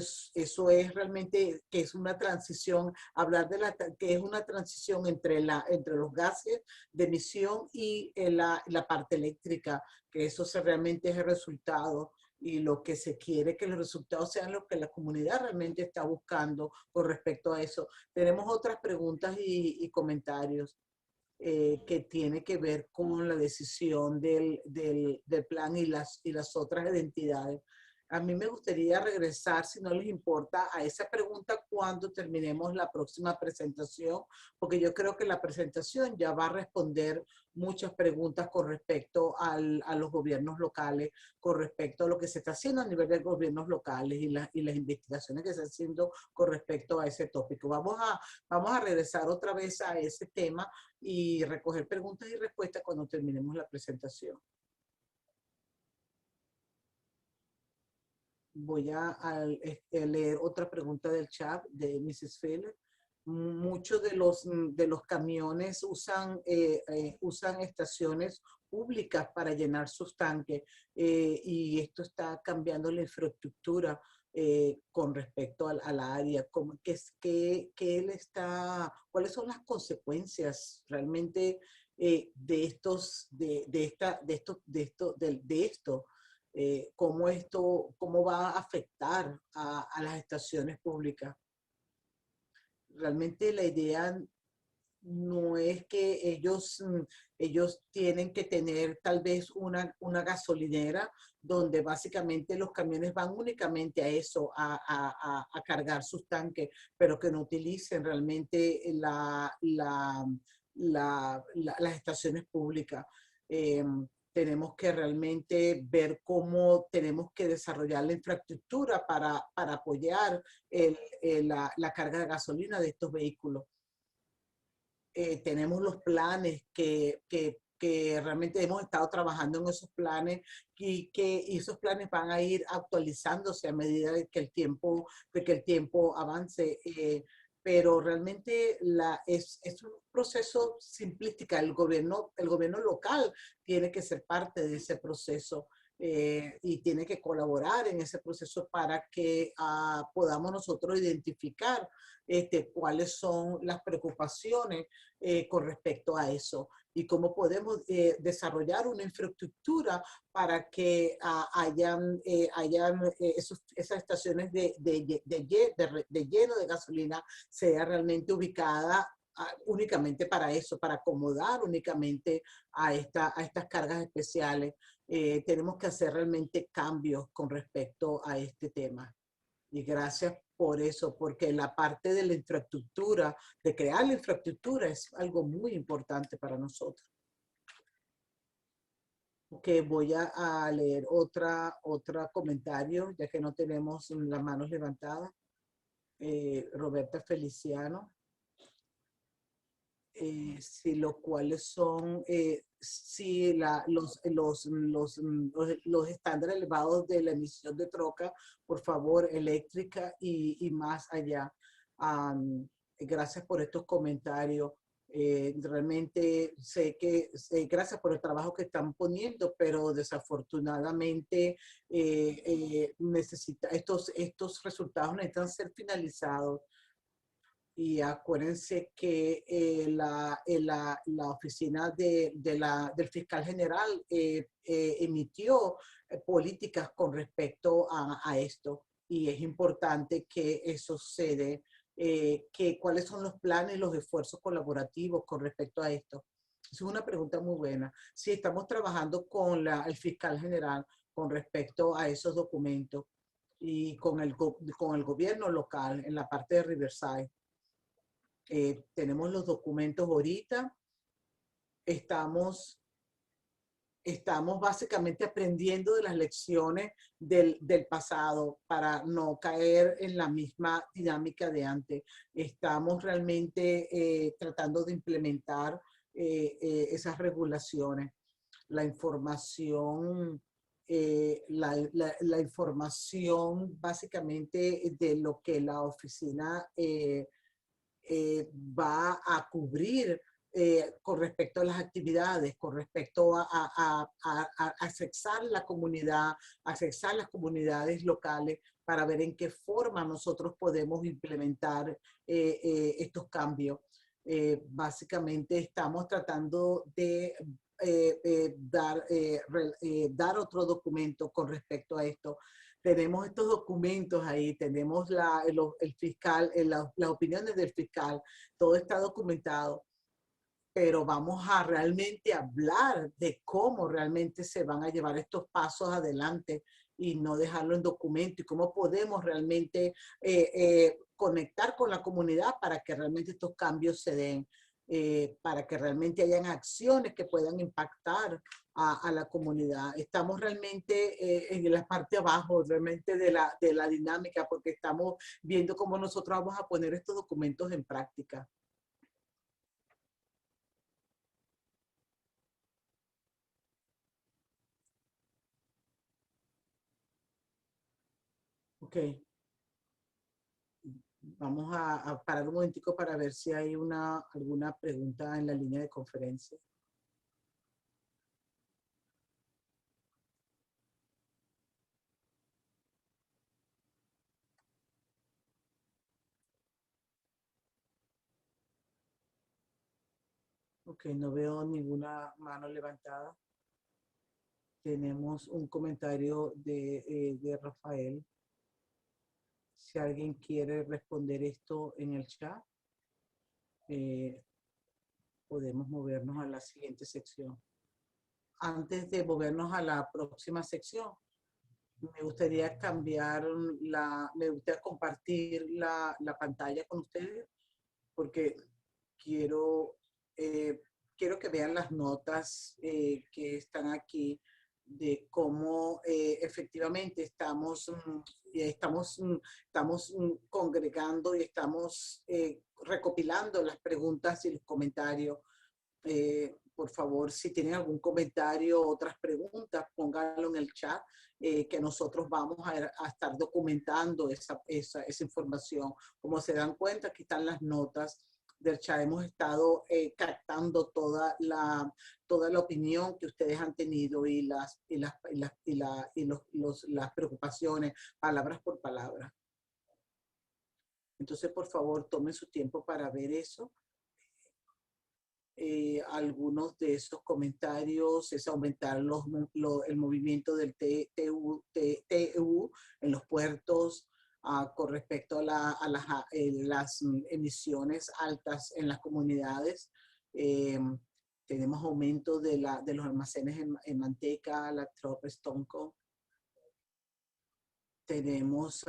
es realmente que es una transición, hablar de que es una transición entre los gases de emisión y la parte eléctrica, que eso realmente es el resultado y lo que se quiere que los resultados sean lo que la comunidad realmente está buscando con respecto a eso. Tenemos otras preguntas y comentarios. Que tiene que ver con la decisión del plan y las otras identidades. A mí me gustaría regresar, si no les importa, a esa pregunta cuando terminemos la próxima presentación, porque yo creo que la presentación ya va a responder muchas preguntas con respecto a los gobiernos locales, con respecto a lo que se está haciendo a nivel de gobiernos locales y las investigaciones que se están haciendo con respecto a ese tópico. Vamos a regresar otra vez a ese tema y recoger preguntas y respuestas cuando terminemos la presentación. Voy a leer otra pregunta del chat de Mrs. Feller. Muchos de los camiones usan estaciones públicas para llenar sus tanques y esto está cambiando la infraestructura con respecto al área. ¿Cuáles son las consecuencias realmente de esto? ¿Cómo va a afectar a las estaciones públicas? Realmente la idea no es que ellos tienen que tener tal vez una gasolinera donde básicamente los camiones van únicamente a eso, a cargar sus tanques, pero que no utilicen realmente las estaciones públicas. Tenemos que realmente ver cómo tenemos que desarrollar la infraestructura para apoyar la carga de gasolina de estos vehículos. Tenemos los planes que realmente hemos estado trabajando en esos planes y esos planes van a ir actualizándose a medida de que el tiempo avance. Pero realmente es un proceso simplístico. El gobierno local tiene que ser parte de ese proceso y tiene que colaborar en ese proceso para que podamos nosotros identificar cuáles son las preocupaciones con respecto a eso y cómo podemos desarrollar una infraestructura para que hayan esas estaciones de lleno de gasolina sea realmente ubicada únicamente para eso, para acomodar únicamente a estas cargas especiales. Tenemos que hacer realmente cambios con respecto a este tema. Y gracias por eso, porque la parte de la infraestructura, de crear la infraestructura es algo muy importante para nosotros. Ok, voy a leer otro comentario, ya que no tenemos las manos levantadas. Roberta Feliciano. Si los cuales son, si los estándares elevados de la emisión de troca, por favor, eléctrica y más allá. Gracias por estos comentarios. Realmente gracias por el trabajo que están poniendo, pero desafortunadamente estos resultados necesitan ser finalizados. Y acuérdense que la oficina del fiscal general emitió políticas con respecto a esto. Y es importante que eso se dé, cuáles son los planes y los esfuerzos colaborativos con respecto a esto. Es una pregunta muy buena. Sí, estamos trabajando con el fiscal general con respecto a esos documentos y con el gobierno local en la parte de Riverside. Tenemos los documentos ahorita. Estamos estamos básicamente aprendiendo de las lecciones del pasado para no caer en la misma dinámica de antes. Estamos realmente tratando de implementar esas regulaciones. La información, la información básicamente de lo que la oficina va a cubrir con respecto a las actividades, con respecto a accesar la comunidad, accesar las comunidades locales para ver en qué forma nosotros podemos implementar estos cambios. Básicamente estamos tratando de dar otro documento con respecto a esto. Tenemos estos documentos ahí, tenemos el fiscal, las opiniones del fiscal, todo está documentado, pero vamos a realmente hablar de cómo realmente se van a llevar estos pasos adelante y no dejarlo en documento y cómo podemos realmente conectar con la comunidad para que realmente estos cambios se den. Para que realmente hayan acciones que puedan impactar a la comunidad. Estamos realmente en la parte abajo realmente de la dinámica porque estamos viendo cómo nosotros vamos a poner estos documentos en práctica. Ok. Vamos a parar un momentico para ver si hay alguna pregunta en la línea de conferencia. Ok, no veo ninguna mano levantada. Tenemos un comentario de Rafael. Si alguien quiere responder esto en el chat, podemos movernos a la siguiente sección. Antes de movernos a la próxima sección, me gustaría me gustaría compartir la pantalla con ustedes porque quiero que vean las notas que están aquí de cómo efectivamente estamos congregando y estamos recopilando las preguntas y los comentarios. Por favor, si tienen algún comentario o otras preguntas, pónganlo en el chat, que nosotros vamos a estar documentando esa información. Como se dan cuenta, aquí están las notas del chat. Hemos estado captando toda la opinión que ustedes han tenido y las preocupaciones, palabras por palabra. Entonces, por favor, tomen su tiempo para ver eso. Algunos de esos comentarios es aumentar el movimiento del TU en los puertos con respecto a las emisiones altas en las comunidades. Tenemos aumento de los almacenes en manteca, lactose, Stonko. Tenemos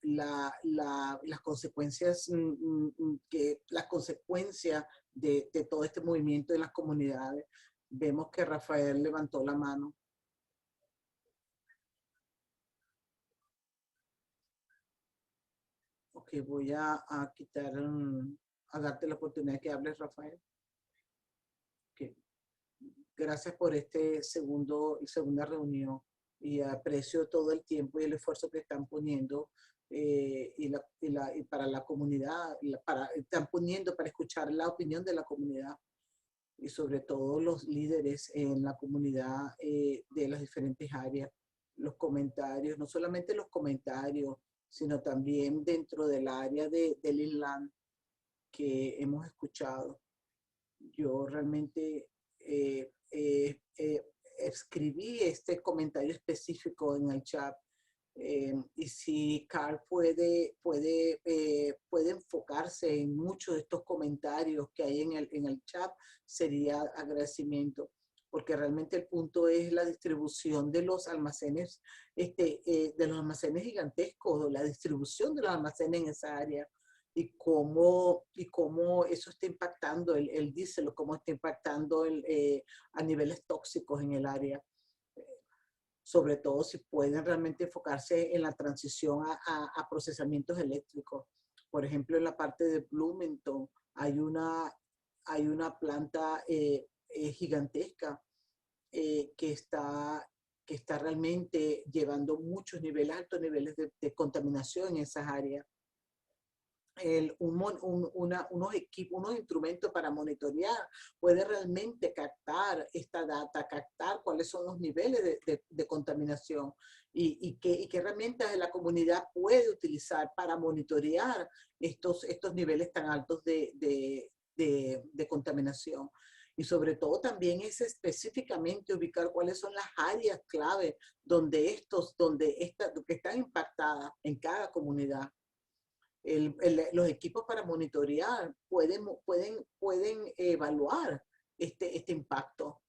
las consecuencias de todo este movimiento en las comunidades. Vemos que Rafael levantó la mano. Ok, voy a darte la oportunidad que hables, Rafael. Okay. Gracias por segunda reunión y aprecio todo el tiempo y el esfuerzo que están poniendo y para la comunidad, están poniendo para escuchar la opinión de la comunidad y sobre todo los líderes en la comunidad de las diferentes áreas. Los comentarios, no solamente los comentarios, sino también dentro del área del inland que hemos escuchado. Yo realmente escribí este comentario específico en el chat y si Carl puede enfocarse en muchos de estos comentarios que hay en el chat, sería agradecimiento, porque realmente el punto es la distribución de los almacenes, de los almacenes gigantescos, la distribución de los almacenes en esa área. y cómo eso está impactando el diésel, o cómo está impactando a niveles tóxicos en el área. Sobre todo si pueden realmente enfocarse en la transición a procesamientos eléctricos. Por ejemplo, en la parte de Bloomington hay una planta gigantesca que está realmente llevando altos niveles de contaminación en esas áreas. Unos instrumentos para monitorear puede realmente captar esta data, captar cuáles son los niveles de contaminación y qué herramientas de la comunidad puede utilizar para monitorear estos niveles tan altos de contaminación. Y sobre todo también es específicamente ubicar cuáles son las áreas clave que están impactadas en cada comunidad. Los equipos para monitorear pueden evaluar este impacto.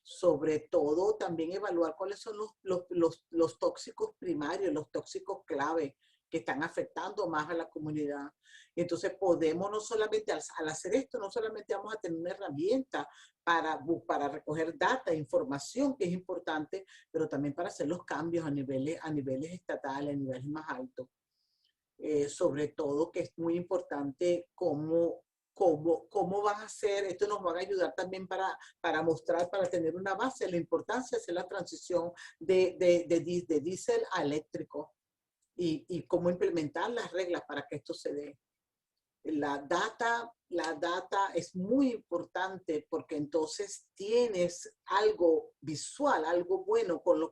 Sobre todo también evaluar cuáles son los tóxicos primarios, los tóxicos clave que están afectando más a la comunidad. Entonces podemos no solamente, al hacer esto, no solamente vamos a tener una herramienta para recoger data, información que es importante, pero también para hacer los cambios a niveles estatales, a niveles más altos. Sobre todo que es muy importante cómo van a hacer, esto nos va a ayudar también para mostrar, para tener una base, la importancia de hacer la transición de diésel a eléctrico y cómo implementar las reglas para que esto se dé. La data es muy importante porque entonces tienes algo visual, algo bueno con los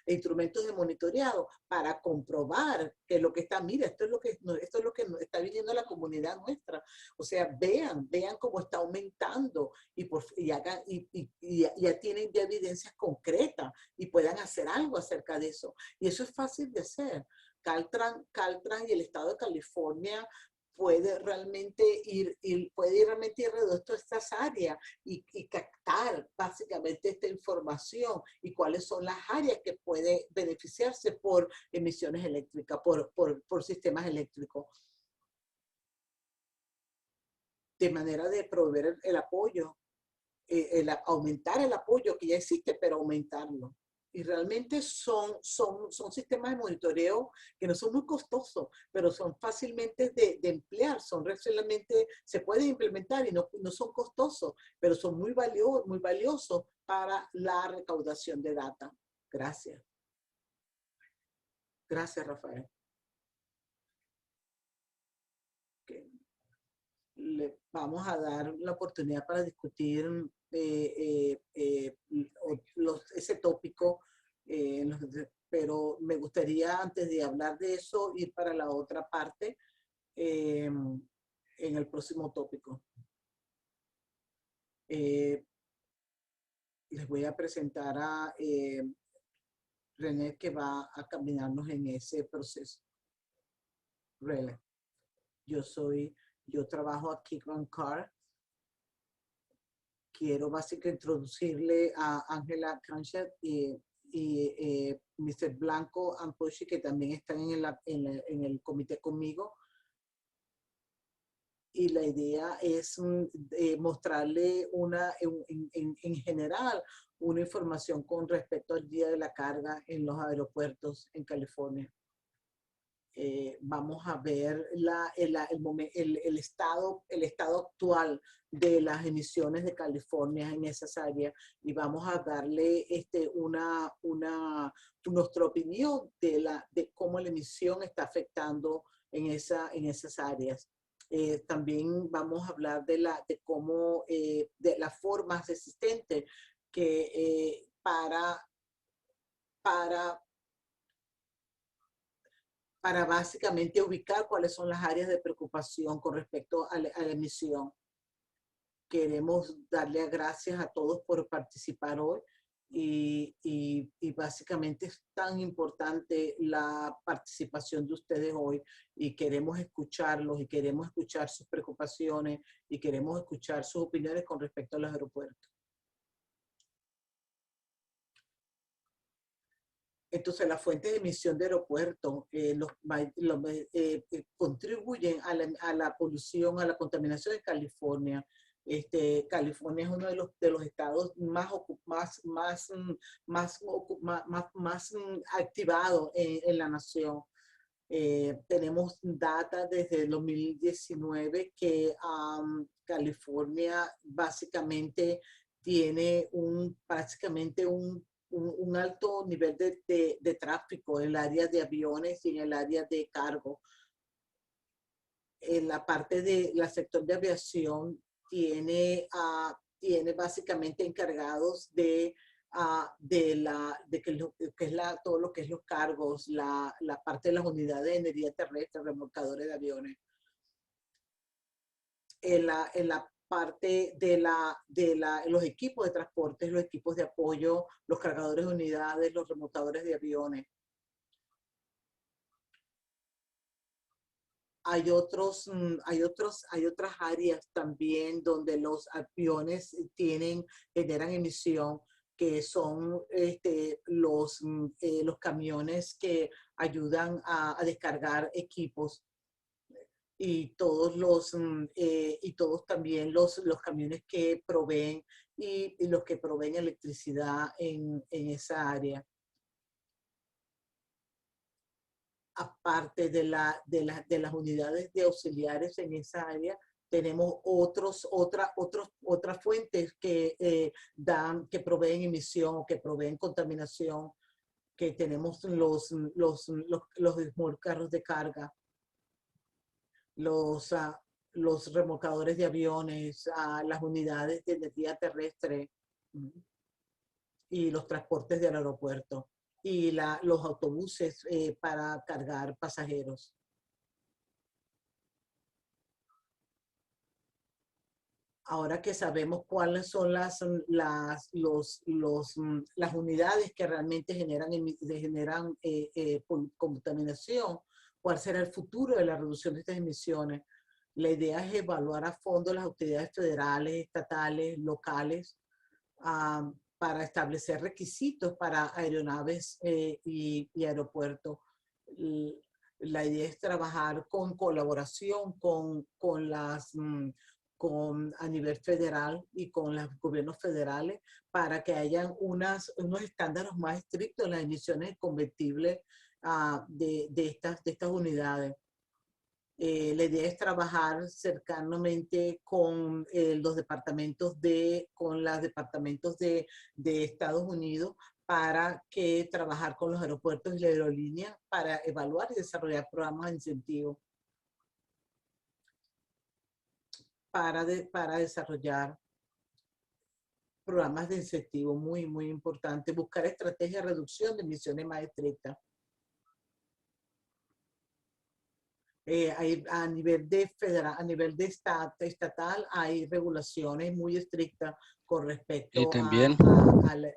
instrumentos de monitoreado para comprobar que lo que está, mira, esto es lo que está viniendo a la comunidad nuestra. O sea, vean cómo está aumentando y ya tienen ya evidencias concretas y puedan hacer algo acerca de eso. Y eso es fácil de hacer. Caltrans y el estado de California puede realmente ir alrededor de todas estas áreas y captar básicamente esta información y cuáles son las áreas que puede beneficiarse por emisiones eléctricas, por sistemas eléctricos. De manera de proveer el apoyo, aumentar el apoyo que ya existe, pero aumentarlo. Y realmente son sistemas de monitoreo que no son muy costosos, pero son fácilmente de emplear, se pueden implementar y no son costosos, pero son muy valiosos para la recaudación de data. Gracias. Gracias, Rafael. Okay. Le vamos a dar la oportunidad para discutir ese tópico, pero me gustaría, antes de hablar de eso, ir para la otra parte en el próximo tópico. Les voy a presentar a René, que va a caminarnos en ese proceso. René, yo trabajo aquí con CAR. Quiero básicamente introducirle a Ángela Canchet y Mr. Blanco Amposhi, que también están en el comité conmigo. Y la idea es mostrarle en general una información con respecto al día de la carga en los aeropuertos en California. Vamos a ver el estado actual de las emisiones de California en esas áreas y vamos a darle nuestra opinión de cómo la emisión está afectando en esas áreas. También vamos a hablar de las formas existentes que para básicamente ubicar cuáles son las áreas de preocupación con respecto a la emisión. Queremos darle gracias a todos por participar hoy y básicamente es tan importante la participación de ustedes hoy y queremos escucharlos y queremos escuchar sus preocupaciones y queremos escuchar sus opiniones con respecto a los aeropuertos. Entonces, las fuentes de emisión de aeropuertos contribuyen a la polución, a la contaminación de California. California es uno de los estados más activados en la nación. Tenemos data desde el 2019 que California básicamente tiene un alto nivel de tráfico en el área de aviones y en el área de cargo. En la parte del sector de aviación tiene básicamente encargados de todo lo que es los cargos, la parte de las unidades de energía terrestre, remolcadores de aviones. En la parte de los equipos de transporte, los equipos de apoyo, los cargadores de unidades, los remolcadores de aviones. Hay otras áreas también donde los aviones generan emisión, que son los camiones que ayudan a descargar equipos, y todos también los camiones que proveen y los que proveen electricidad en esa área. Aparte de las unidades de auxiliares en esa área, tenemos otras fuentes que proveen emisión, que proveen contaminación, que tenemos los carros de carga, los remolcadores de aviones, las unidades de energía terrestre y los transportes del aeropuerto, y los autobuses para cargar pasajeros. Ahora que sabemos cuáles son las unidades que realmente generan contaminación, cuál será el futuro de la reducción de estas emisiones, la idea es evaluar a fondo las autoridades federales, estatales, locales, para establecer requisitos para aeronaves y aeropuertos. La idea es trabajar con colaboración a nivel federal y con los gobiernos federales para que hayan unos estándares más estrictos en las emisiones de combustible de estas unidades. La idea es trabajar cercanamente con los departamentos de Estados Unidos para trabajar con los aeropuertos y la aerolínea para evaluar y desarrollar programas de incentivo para desarrollar programas de incentivo muy, muy importante. Buscar estrategias de reducción de emisiones más estrictas. A nivel estatal hay regulaciones muy estrictas con respecto Y también,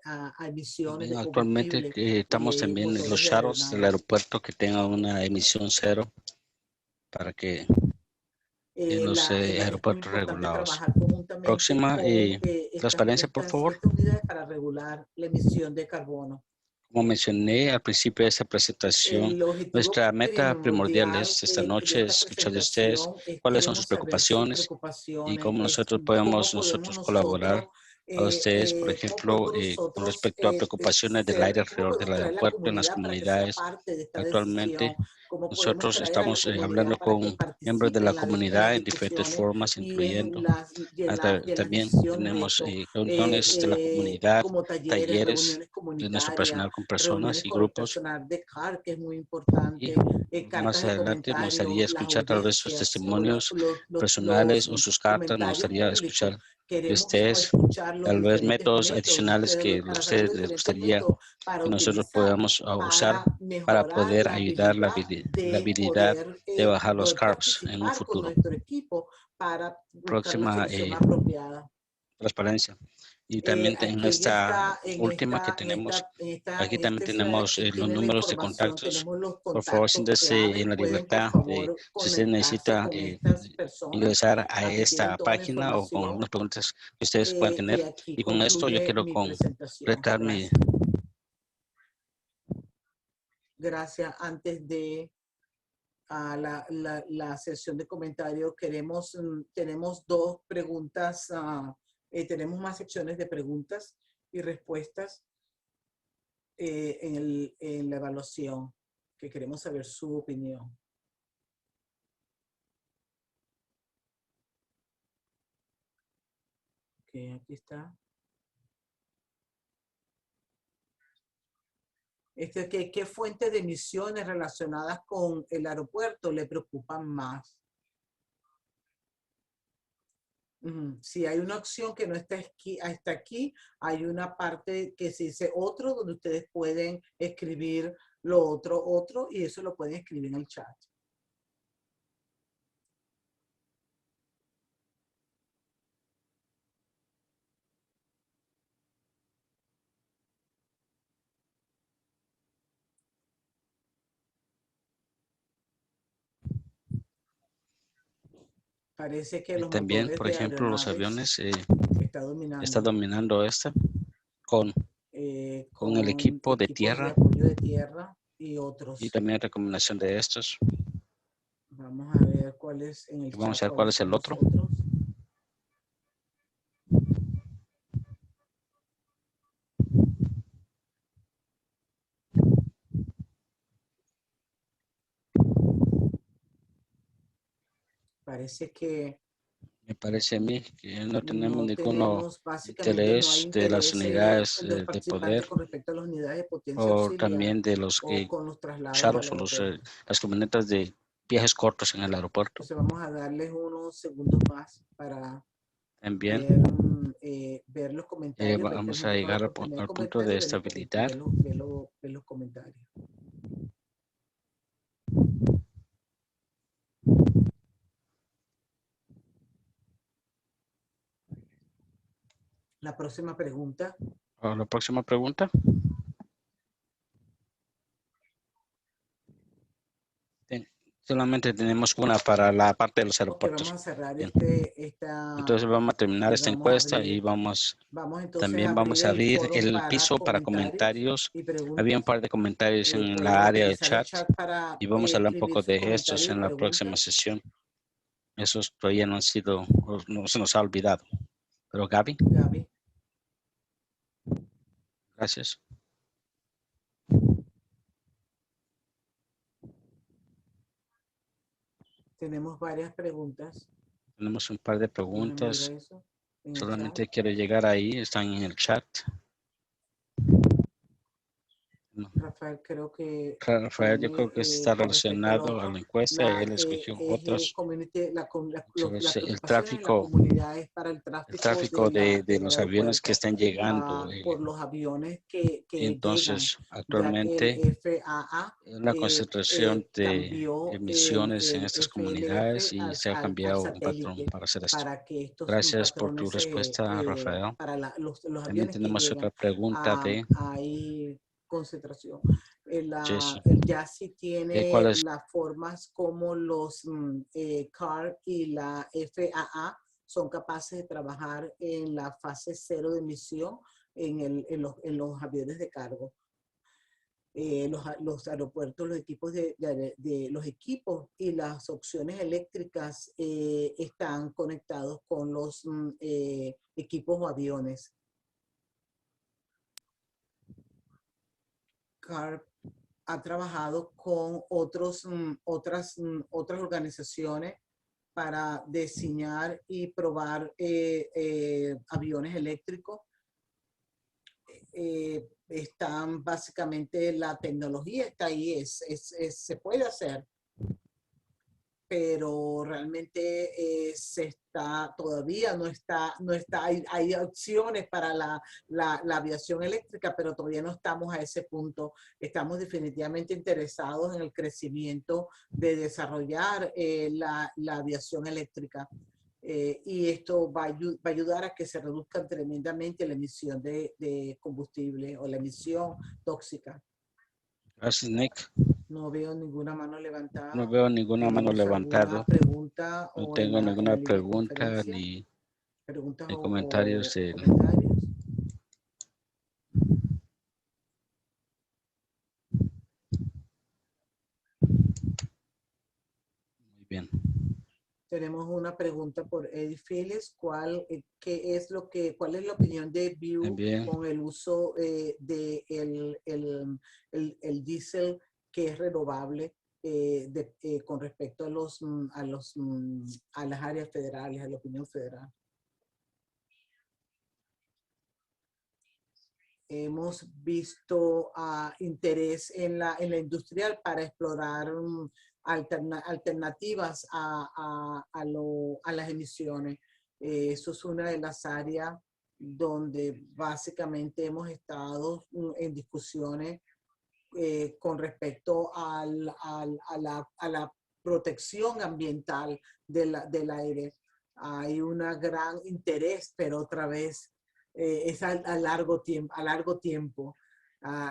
a emisiones de actualmente combustible. estamos también en los shuttles del aeropuerto que tengan una emisión cero para que en los aeropuertos regulados. Próxima, transparencia, por favor. Unidades para regular la emisión de carbono. Como mencioné al principio de esta presentación, nuestra meta primordial es esta noche escuchar de ustedes cuáles son sus preocupaciones y cómo nosotros podemos colaborar a ustedes, por ejemplo, con respecto a preocupaciones del aire alrededor del aeropuerto en las comunidades. Actualmente, nosotros estamos hablando con miembros de la comunidad en diferentes formas, incluyendo también tenemos reuniones de la comunidad, talleres de nuestro personal con personas y grupos. Y más adelante me gustaría escuchar tal vez sus testimonios personales o sus cartas. Me gustaría escuchar de ustedes tal vez métodos adicionales que a ustedes les gustaría que nosotros podamos usar para poder ayudar la habilidad de bajar los carbs en un futuro. Próxima transparencia. Y también en esta última que tenemos, aquí también tenemos los números de contactos. Por favor, siéntese en la libertad de, si usted necesita ingresar a esta página o con algunas preguntas que ustedes puedan tener. Y con esto yo quiero completar mi Gracias. Antes de la sesión de comentarios, tenemos dos preguntas, tenemos más secciones de preguntas y respuestas en la evaluación, que queremos saber su opinión. Ok, aquí está. ¿Qué fuentes de emisiones relacionadas con el aeropuerto le preocupan más? Si hay una opción que no está aquí, hasta aquí, hay una parte que se dice otro, donde ustedes pueden escribir lo otro, y eso lo pueden escribir en el chat. Parece que los También, motores por de ejemplo, los aeronaves aviones está dominando con el equipo de equipos tierra apoyo de tierra y otros. y también recomendación de estos. Vamos a ver cuál es en el chat. Vamos a ver cuál es el otro. Otros. Parece que Me parece a mí que no tenemos básicamente no hay interés de las interés unidades en los de participantes poder con respecto a las unidades de potencia o auxiliar también de los o con los traslados charros al o aeropuerto. las camionetas de viajes cortos en el aeropuerto. Entonces vamos a darles unos segundos más para También ver los comentarios. vamos a llegar al punto de estabilidad. Ver los comentarios. La próxima pregunta. La próxima pregunta. Solamente tenemos una para la parte de los aeropuertos. Vamos a cerrar Entonces vamos a terminar esta encuesta y también vamos a abrir el piso para comentarios. Había un par de comentarios en la área de chat y vamos a hablar un poco de estos en la próxima sesión. Esos todavía no han sido, no se nos ha olvidado. Pero Gaby. Gracias. Tenemos varias preguntas. Tenemos un par de preguntas. Solamente quiero llegar ahí. Están en el chat. Rafael, yo creo que está relacionado a la encuesta. Él escogió otros. El tráfico de los aviones que están llegando. Por los aviones que entonces, llegan, actualmente, FAA la concentración de emisiones en estas comunidades y se ha cambiado un patrón para hacer esto. Gracias por tu respuesta, Rafael. También tenemos otra pregunta de concentración. El Jesse. JASI tiene las formas como los CAR y la FAA son capaces de trabajar en la fase 0 de emisión en los aviones de cargo. Los aeropuertos, los equipos los equipos y las opciones eléctricas están conectados con los equipos o aviones. CARP ha trabajado con otras organizaciones para diseñar y probar aviones eléctricos. Están básicamente, la tecnología está ahí, se puede hacer, pero realmente todavía no está, hay opciones para la aviación eléctrica, pero todavía no estamos a ese punto. Estamos definitivamente interesados en el crecimiento de desarrollar la aviación eléctrica. Y esto va a ayudar a que se reduzca tremendamente la emisión de combustible o la emisión tóxica. Gracias, Nick. No veo ninguna mano levantada. No veo ninguna mano levantada. No tengo ninguna pregunta ni comentarios. ¿Comentarios? 。 de Tenemos una pregunta por Eddie Phillips. ¿Cuál es la opinión de View Bien. con el uso de el diésel que es renovable con respecto a las áreas federales, a la opinión federal? Hemos visto interés en la industrial para explorar alternativas a las emisiones. Eso es una de las áreas donde básicamente hemos estado en discusiones con respecto a la protección ambiental del aire. Hay un gran interés, pero otra vez es a largo tiempo.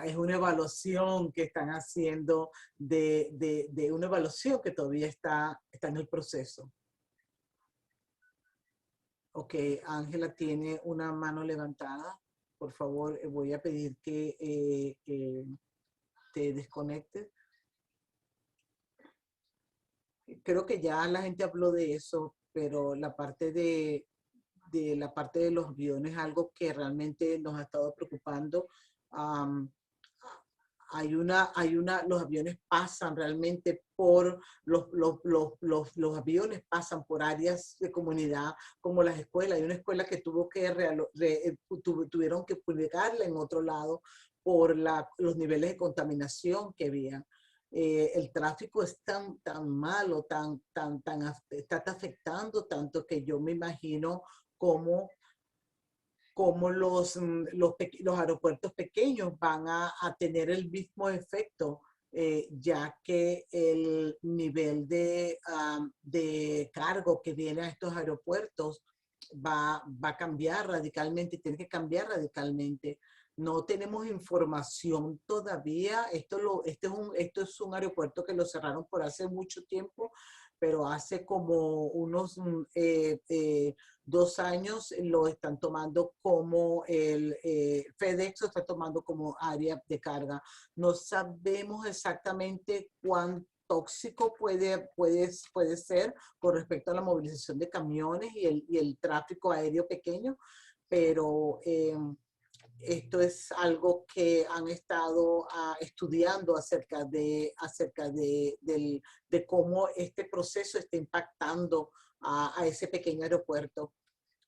Es una evaluación que están haciendo de una evaluación que todavía está en el proceso. Ok, Ángela tiene una mano levantada. Por favor, voy a pedir que te desconectes. Creo que ya la gente habló de eso, pero la parte de los aviones es algo que realmente nos ha estado preocupando. Los aviones pasan realmente por los aviones pasan por áreas de comunidad como las escuelas. Hay una escuela que tuvieron que publicarla en otro lado por los niveles de contaminación que había. El tráfico es tan malo, está afectando tanto que yo me imagino cómo los aeropuertos pequeños van a tener el mismo efecto, ya que el nivel de cargo que viene a estos aeropuertos va a cambiar radicalmente, tiene que cambiar radicalmente. No tenemos información todavía. Esto es un aeropuerto que lo cerraron por hace mucho tiempo, pero hace como unos 2 años lo están tomando como FedEx lo está tomando como área de carga. No sabemos exactamente cuán tóxico puede ser con respecto a la movilización de camiones y el tráfico aéreo pequeño, pero esto es algo que han estado estudiando acerca de cómo este proceso está impactando a ese pequeño aeropuerto.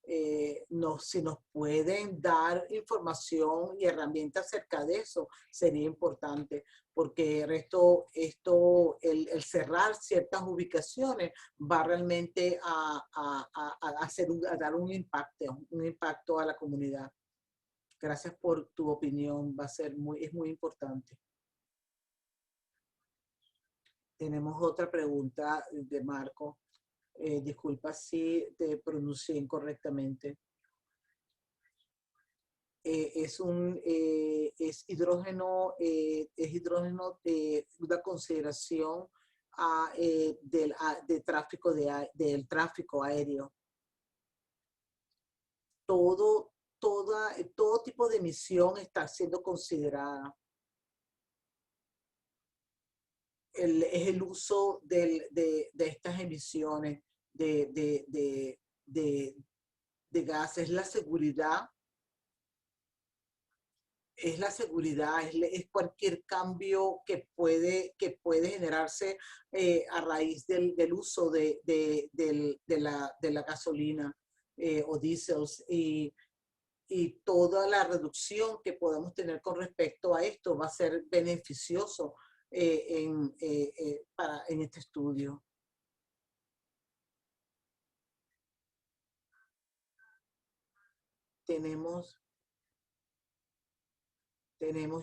Si nos pueden dar información y herramientas acerca de eso, sería importante, porque el cerrar ciertas ubicaciones va realmente a dar un impacto a la comunidad. Gracias por tu opinión, es muy importante. Tenemos otra pregunta de Marco. Disculpa si te pronuncié incorrectamente. Es hidrógeno de una consideración del tráfico aéreo. Todo tipo de emisión está siendo considerada. Es el uso de estas emisiones de gases, la seguridad. Es cualquier cambio que puede generarse a raíz del uso de la gasolina o diésels, y toda la reducción que podamos tener con respecto a esto va a ser beneficioso en este estudio. Tenemos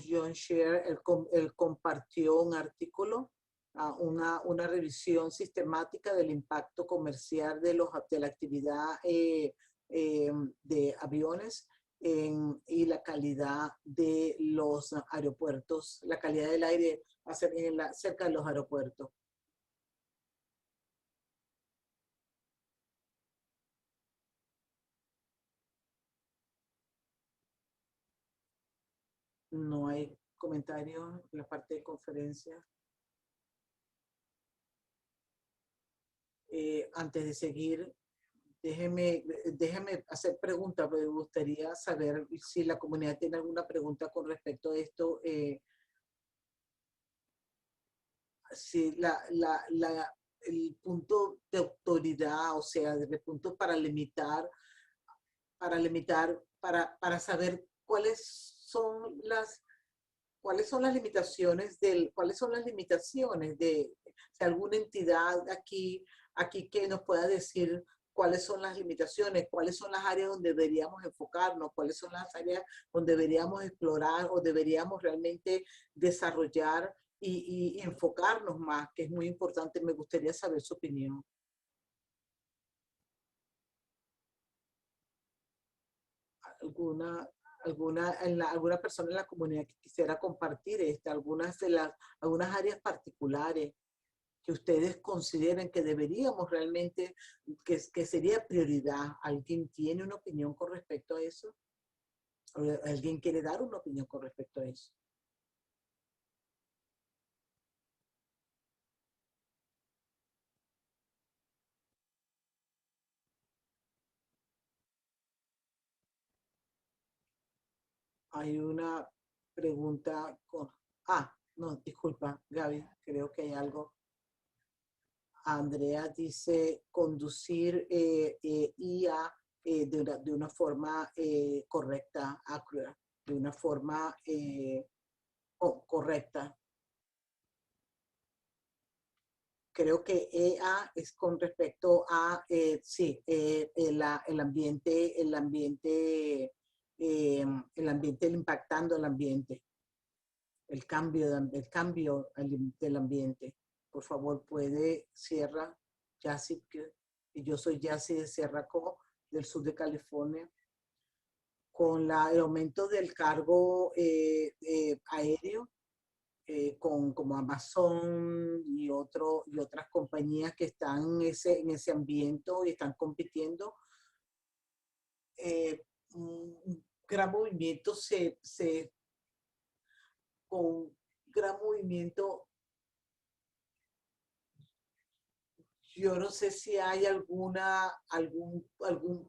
John Scheer, él compartió un artículo, una revisión sistemática del impacto comercial de la actividad de aviones y la calidad de los aeropuertos, la calidad del aire cerca de los aeropuertos. No hay comentarios en la parte de conferencia. Antes de seguir, déjeme hacer preguntas, porque me gustaría saber si la comunidad tiene alguna pregunta con respecto a esto. Si el punto de autoridad, o sea, el punto para saber cuáles son las limitaciones de si alguna entidad aquí que nos pueda decir cuáles son las limitaciones, cuáles son las áreas donde deberíamos enfocarnos, cuáles son las áreas donde deberíamos explorar o deberíamos realmente desarrollar y enfocarnos más, que es muy importante. Me gustaría saber su opinión. Alguna persona en la comunidad que quisiera compartir algunas áreas particulares que ustedes consideren que deberíamos realmente, que sería prioridad. ¿Alguien tiene una opinión con respecto a eso? ¿O alguien quiere dar una opinión con respecto a eso? Hay una pregunta con... no, disculpa, Gaby, creo que hay algo. Andrea dice conducir IA de una forma correcta, accurate, de una forma correcta. Creo que EA es con respecto a, sí, el ambiente, impactando el ambiente, el cambio del ambiente. Por favor, puede, cierra, Yassi, y yo soy Yassi de Sierra-Co, del sur de California. Con el aumento del cargo aéreo, como Amazon y otras compañías que están en ese ambiente y están compitiendo, un gran movimiento con gran movimiento. Yo no sé si hay algún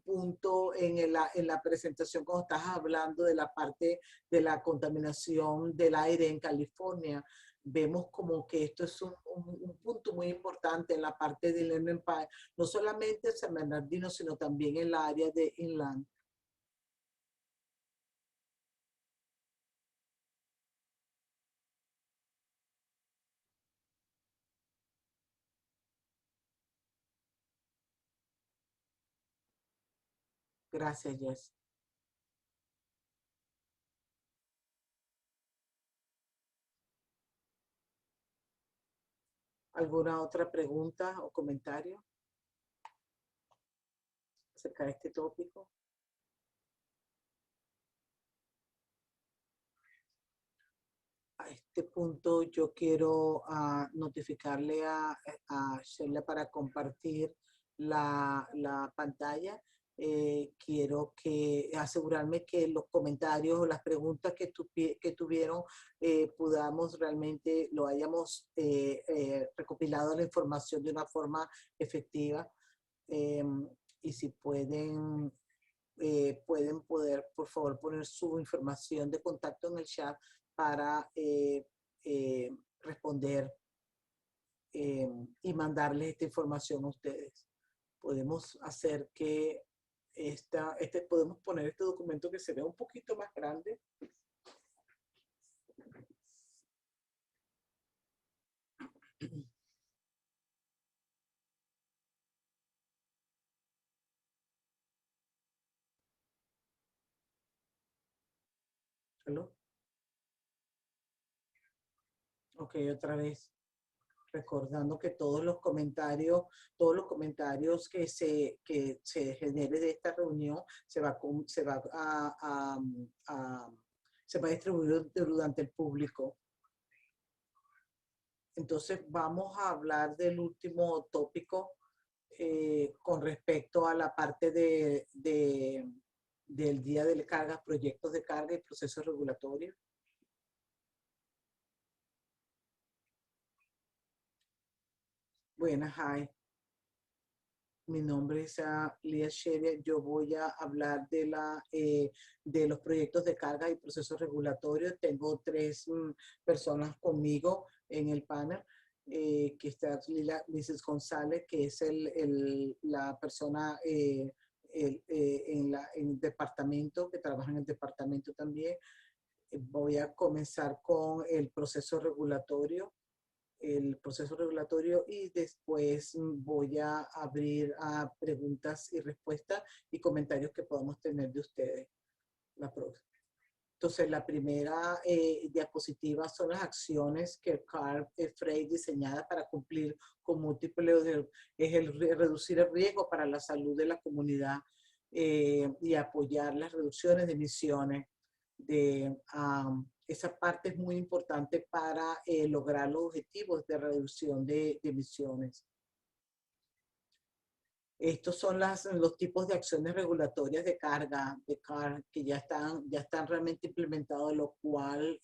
punto en la presentación cuando estás hablando de la parte de la contaminación del aire en California. Vemos como que esto es un punto muy importante en la parte del Inland Empire, no solamente en San Bernardino, sino también en la área de Inland. Gracias, Jess. ¿Alguna otra pregunta o comentario acerca de este tópico? A este punto yo quiero notificarle a Sheila para compartir la pantalla. Quiero asegurarme que los comentarios o las preguntas que tuvieron podamos realmente lo hayamos recopilado la información de una forma efectiva. Y si pueden poder, por favor, poner su información de contacto en el chat para responder y mandarles esta información a ustedes. Podemos hacer que podemos poner este documento que se vea un poquito más grande. ¿Aló? Ok, otra vez. Recordando que todos los comentarios que se genere de esta reunión se va a distribuir durante el público. Entonces vamos a hablar del último tópico con respecto a la parte del día de carga, proyectos de carga y procesos regulatorios. Buenas, hi. Mi nombre es Lía Sheria. Yo voy a hablar de los proyectos de carga y procesos regulatorios. Tengo tres personas conmigo en el panel, que está Mrs. González, que es la persona en el departamento, que trabaja en el departamento también. Voy a comenzar con el proceso regulatorio y después voy a abrir a preguntas y respuestas y comentarios que podamos tener de ustedes. Entonces, la primera diapositiva son las acciones que CARB Freight diseñada para cumplir con múltiples, es reducir el riesgo para la salud de la comunidad y apoyar las reducciones de emisiones. Esa parte es muy importante para lograr los objetivos de reducción de emisiones. Estos son los tipos de acciones regulatorias de carga, que ya están realmente implementados, lo cual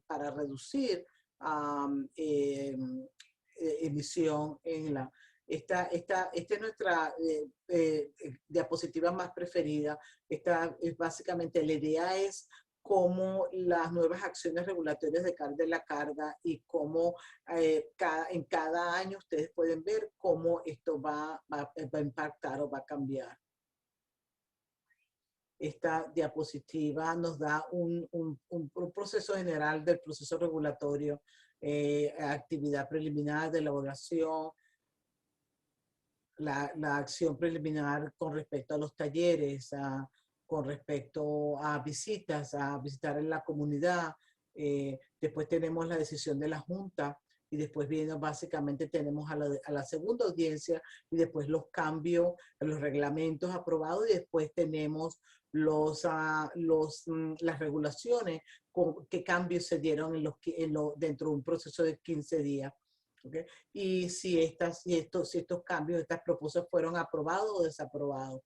para reducir emisión esta es nuestra diapositiva más preferida. Esta es básicamente, la idea es cómo las nuevas acciones regulatorias de la carga y cómo en cada año ustedes pueden ver cómo esto va a impactar o va a cambiar. Esta diapositiva nos da un proceso general del proceso regulatorio, actividad preliminar de elaboración, la acción preliminar con respecto a los talleres, con respecto a visitas, a visitar en la comunidad. Después tenemos la decisión de la Junta y después viene básicamente tenemos a la segunda audiencia y después los cambios, los reglamentos aprobados y después tenemos las regulaciones, qué cambios se dieron dentro de un proceso de 15 días. ¿Okay? Y si estos cambios, estas propuestas fueron aprobados o desaprobados.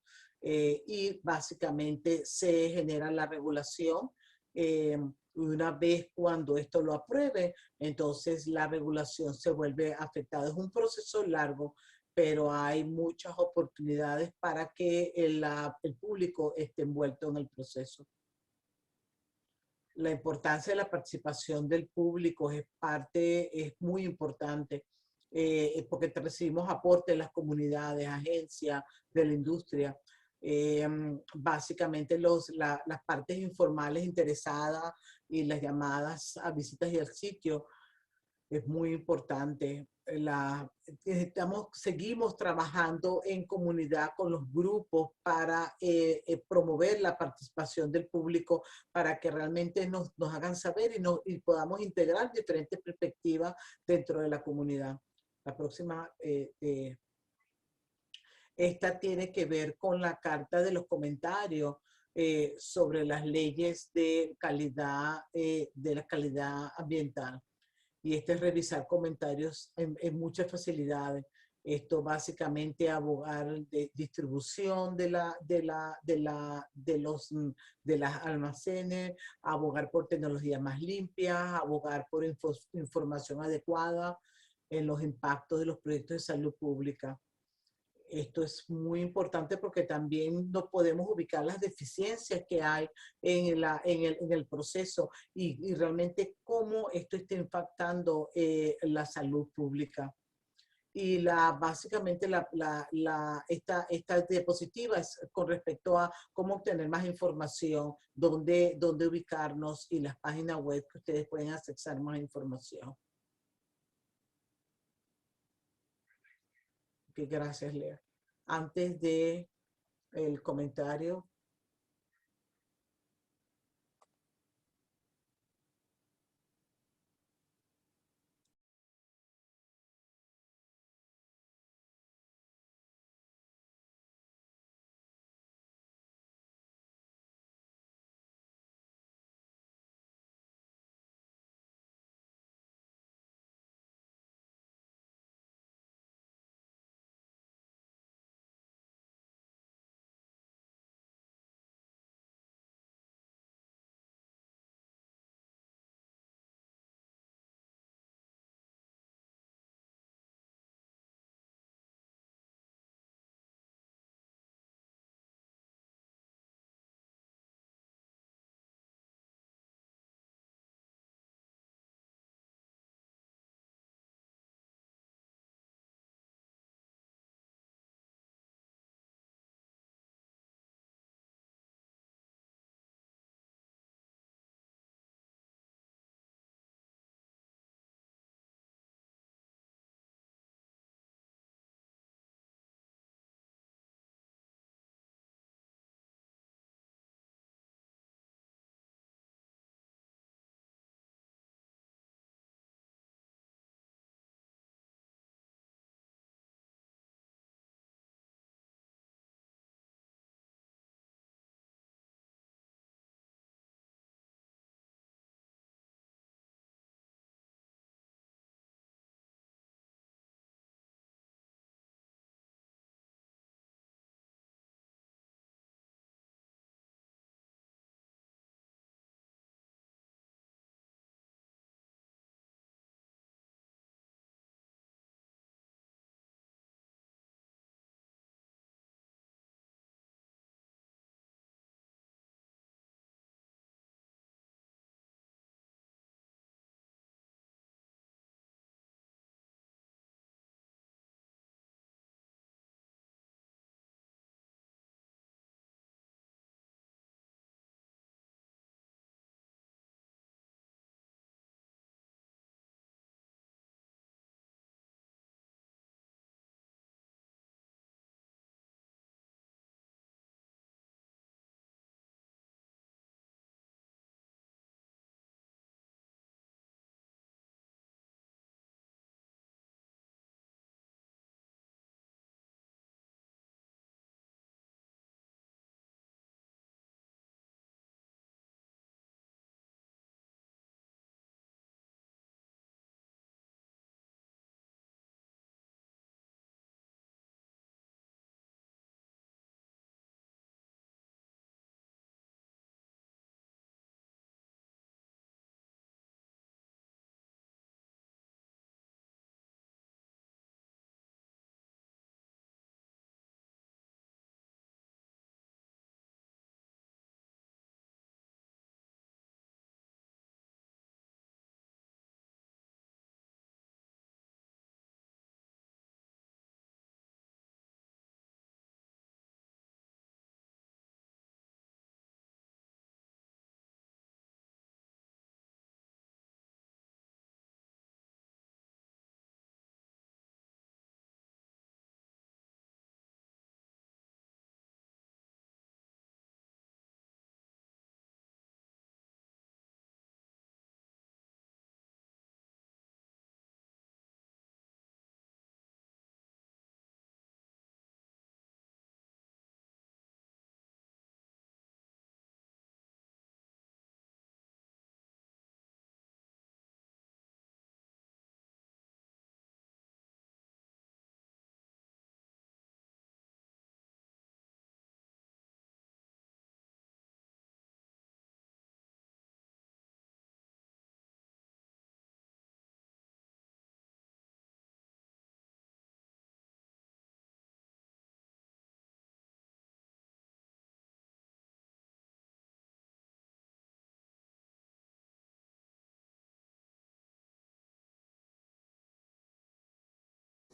Y básicamente se genera la regulación. Una vez cuando esto lo apruebe, entonces la regulación se vuelve afectada. Es un proceso largo, pero hay muchas oportunidades para que el público esté envuelto en el proceso. La importancia de la participación del público es muy importante, porque recibimos aporte de las comunidades, agencias, de la industria. Básicamente las partes informales interesadas y las llamadas a visitas y al sitio es muy importante. Seguimos trabajando en comunidad con los grupos para promover la participación del público, para que realmente nos hagan saber y podamos integrar diferentes perspectivas dentro de la comunidad. La próxima, esta tiene que ver con la carta de los comentarios sobre las leyes de la calidad ambiental. Y este es revisar comentarios en muchas facilidades. Esto básicamente abogar de distribución de las almacenes, abogar por tecnologías más limpias, abogar por información adecuada en los impactos de los proyectos de salud pública. Esto es muy importante porque también no podemos ubicar las deficiencias que hay en el proceso y realmente cómo esto está impactando la salud pública. Y básicamente esta diapositiva es con respecto a cómo obtener más información, dónde ubicarnos y las páginas web que ustedes pueden accesar más información. Okay, gracias, Lea. Antes de el comentario.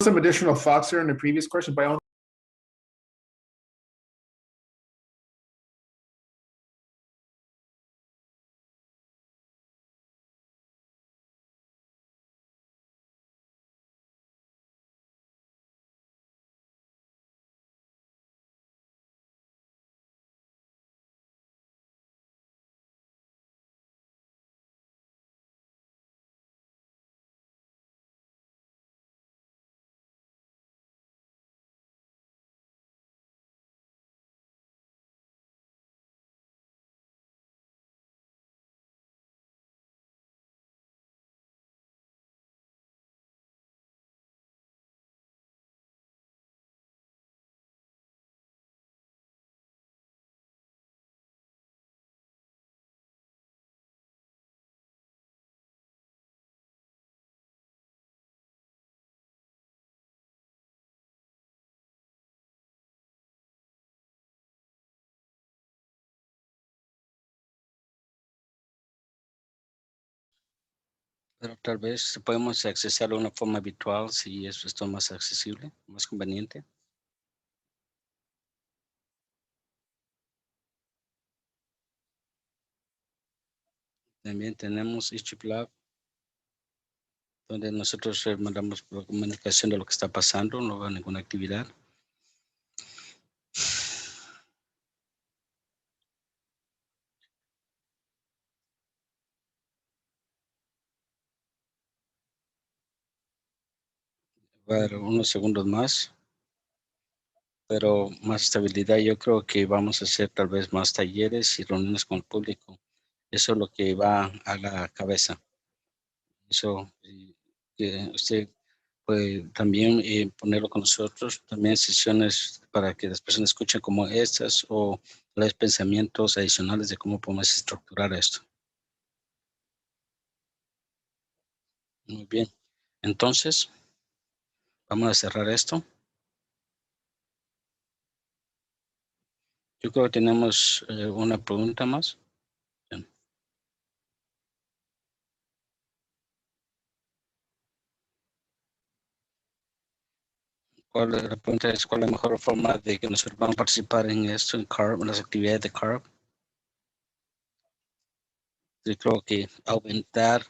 Some additional thoughts there in the previous question, but I don't Pero tal vez podemos accesarlo de una forma virtual si es esto más accesible, más conveniente. También tenemos Egypt Lab, donde nosotros mandamos la comunicación de lo que está pasando, no va ninguna actividad. Va a dar unos segundos más, pero más estabilidad. Yo creo que vamos a hacer tal vez más talleres y reuniones con el público. Eso es lo que va a la cabeza. Eso, que usted puede también ponerlo con nosotros, también sesiones para que las personas escuchen como estas o les pensamientos adicionales de cómo podemos estructurar esto. Muy bien. Entonces, vamos a cerrar esto. Yo creo que tenemos una pregunta más. Bien. La pregunta es cuál es la mejor forma de que nosotros vamos a participar en esto, en CARB, en las actividades de CARB. Yo creo que aumentar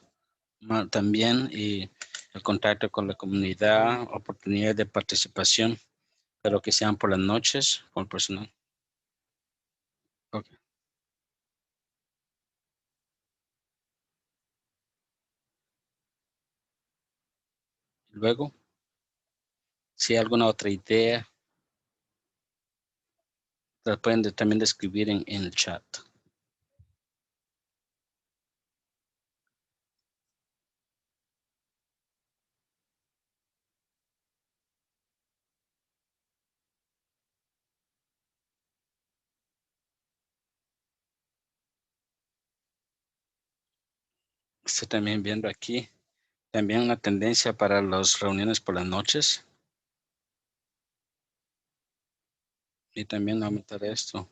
también el contacto con la comunidad, oportunidades de participación, pero que sean por las noches con el personal. Okay. Luego, si hay alguna otra idea, la pueden también describir en el chat. Estoy también viendo aquí también una tendencia para las reuniones por las noches. Y también aumentar esto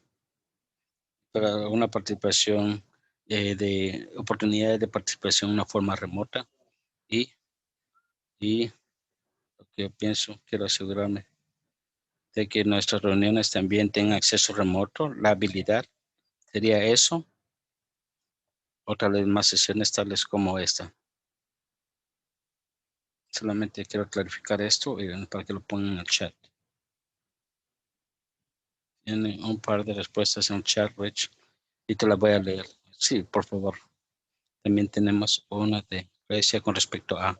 para una participación de oportunidades de participación de una forma remota. Y lo que yo pienso, quiero asegurarme de que nuestras reuniones también tengan acceso remoto, la habilidad. ¿Sería eso? O tal vez más sesiones tales como esta. Solamente quiero clarificar esto para que lo pongan en el chat. Tienen un par de respuestas en el chat, Rich, y te las voy a leer. Sí, por favor. También tenemos una de Grecia con respecto a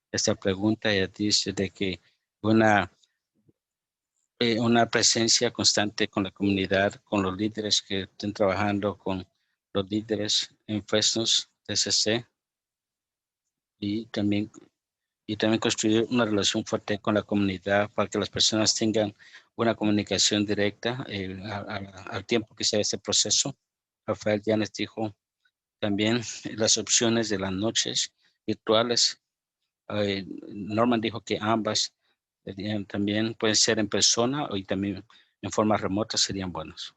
esta pregunta. Ella dice de que una presencia constante con la comunidad, con los líderes que estén trabajando, con los líderes en Fresnos, TCC, y también construir una relación fuerte con la comunidad para que las personas tengan una comunicación directa al tiempo que sea este proceso. Rafael Llanes dijo también las opciones de las noches virtuales. Norman dijo que ambas también pueden ser en persona y también en forma remota serían buenos.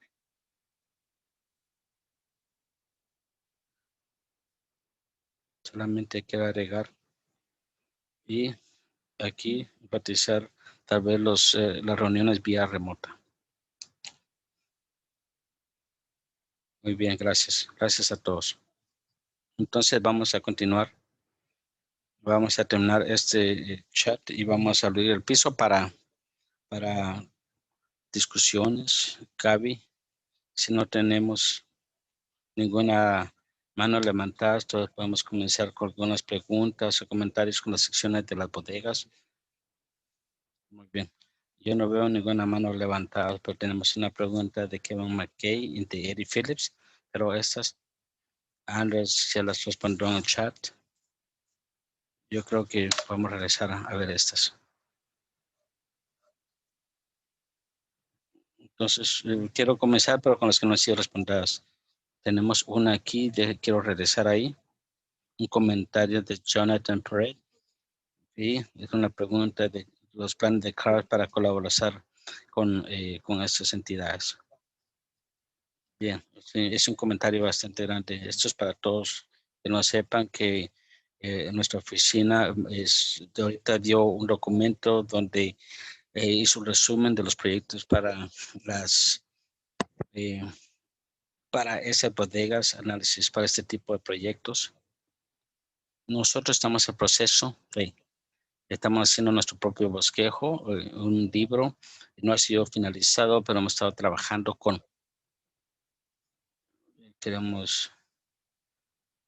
Solamente quiero agregar y aquí enfatizar tal vez las reuniones vía remota. Muy bien, gracias. Gracias a todos. Entonces vamos a continuar. Vamos a terminar este chat y vamos a abrir el piso para discusiones. Gaby, si no tenemos ninguna mano levantada, todos podemos comenzar con algunas preguntas o comentarios con las secciones de las bodegas. Muy bien. Yo no veo ninguna mano levantada, pero tenemos una pregunta de Kevin McKay y de Eddie Phillips, pero estas Andrés se las respondió en el chat. Yo creo que vamos a regresar a ver estas. Entonces, quiero comenzar, pero con las que no han sido respondidas. Tenemos una aquí, quiero regresar ahí. Un comentario de Jonathan Perret. Y es una pregunta de los planes de CARS para colaborar con estas entidades. Bien, es un comentario bastante grande. Esto es para todos que no sepan que nuestra oficina ahorita dio un documento donde hizo un resumen de los proyectos para para esas bodegas, análisis para este tipo de proyectos. Nosotros estamos en proceso estamos haciendo nuestro propio bosquejo, un libro. No ha sido finalizado, pero hemos estado trabajando queremos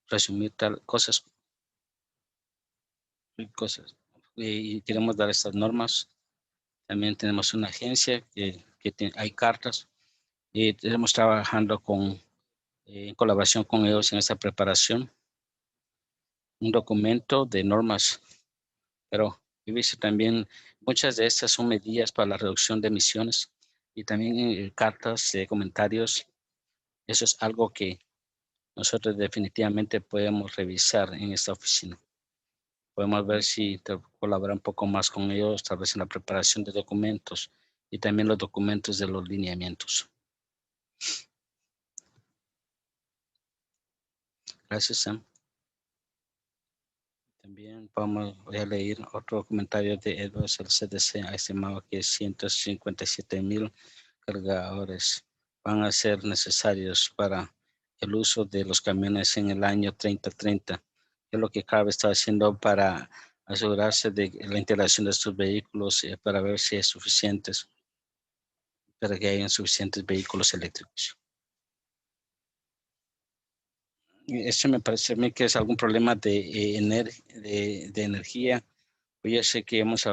resumir cosas y queremos dar estas normas. También tenemos una agencia que hay cartas y estamos trabajando en colaboración con ellos en esta preparación. Un documento de normas, pero he visto también muchas de estas son medidas para la reducción de emisiones y también cartas de comentarios. Eso es algo que nosotros definitivamente podemos revisar en esta oficina. Podemos ver si colaborar un poco más con ellos, tal vez en la preparación de documentos y también los documentos de los lineamientos. Gracias, Sam. También voy a leer otro comentario de Edwards. El CDC ha estimado que 157,000 cargadores van a ser necesarios para el uso de los camiones en el año 2030. Es lo que CARB está haciendo para asegurarse de la integración de estos vehículos para ver si es suficiente, para que hayan suficientes vehículos eléctricos. Eso me parece a mí que es algún problema de energía. Yo sé que hemos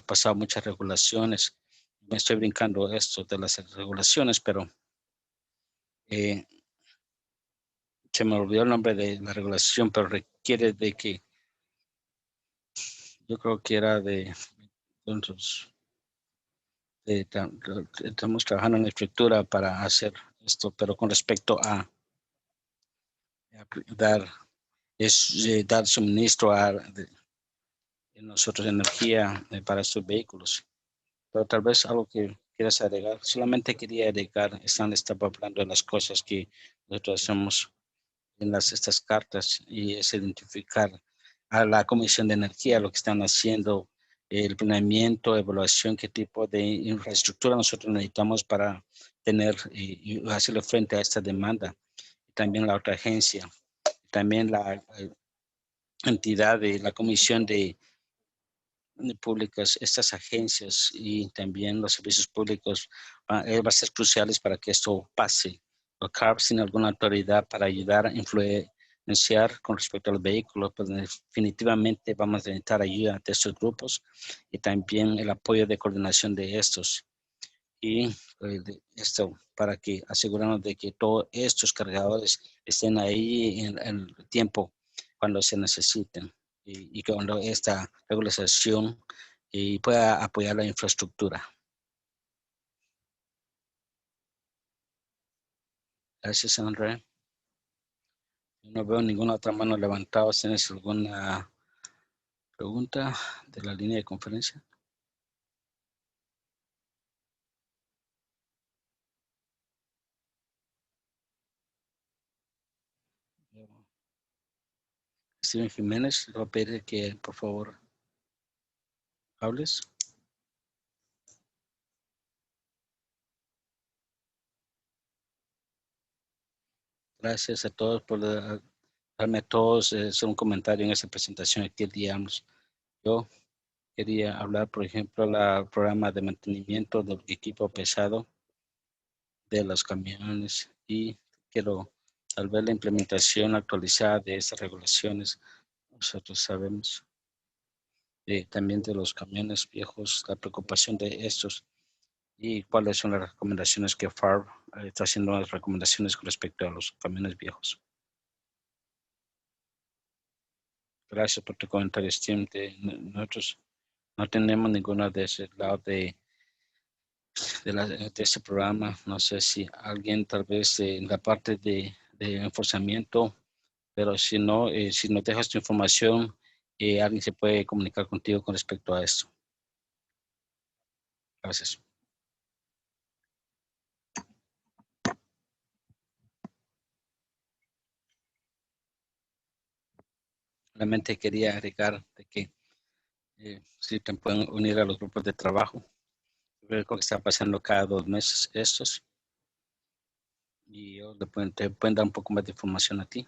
pasado muchas regulaciones. Me estoy brincando esto de las regulaciones, pero se me olvidó el nombre de la regulación, pero requiere de que yo creo que era entonces, estamos trabajando en la estructura para hacer esto, pero con respecto a dar suministro de nosotros energía para estos vehículos. Pero tal vez algo que quieras agregar. Solamente quería agregar, Stan estaba hablando de las cosas que nosotros hacemos en estas cartas y es identificar a la Comisión de Energía lo que están haciendo, el planeamiento, evaluación, qué tipo de infraestructura nosotros necesitamos para tener y hacerle frente a esta demanda. También la otra agencia, también la entidad de la Comisión de públicas, estas agencias y también los servicios públicos va a ser cruciales para que esto pase. Los CARB sin alguna autoridad para ayudar a influenciar con respecto a los vehículos, pues definitivamente vamos a necesitar ayuda de estos grupos y también el apoyo de coordinación de estos. Y esto para que asegurarnos de que todos estos cargadores estén ahí en el tiempo cuando se necesiten y cuando esta regularización pueda apoyar la infraestructura. Gracias, André. No veo ninguna otra mano levantada. ¿Tienes alguna pregunta de la línea de conferencia? Steven Jiménez, le voy a pedir que por favor hables. Gracias a todos por darme a todos hacer un comentario en esta presentación aquí el día. Yo quería hablar, por ejemplo, el programa de mantenimiento del equipo pesado de los camiones y quiero tal vez la implementación actualizada de estas regulaciones. Nosotros sabemos también de los camiones viejos, la preocupación de estos y cuáles son las recomendaciones que FAR está haciendo, las recomendaciones con respecto a los camiones viejos. Gracias por tu comentario, Steve. Nosotros no tenemos ninguna de ese lado de este programa. No sé si alguien tal vez en la parte de enforzamiento, pero si no, si nos dejas tu información, alguien se puede comunicar contigo con respecto a esto. Gracias. Realmente quería agregar de que si te pueden unir a los grupos de trabajo, ver lo que está pasando cada 2 meses estos, y ellos te pueden dar un poco más de información a ti.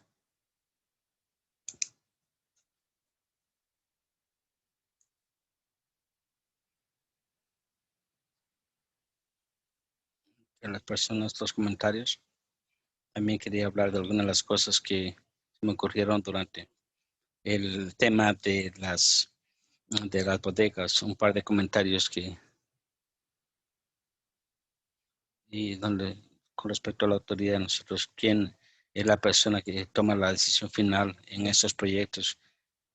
A las personas, los comentarios. También quería hablar de algunas de las cosas que me ocurrieron durante el tema de las bodegas, un par de comentarios y donde con respecto a la autoridad de nosotros, quién es la persona que toma la decisión final en estos proyectos.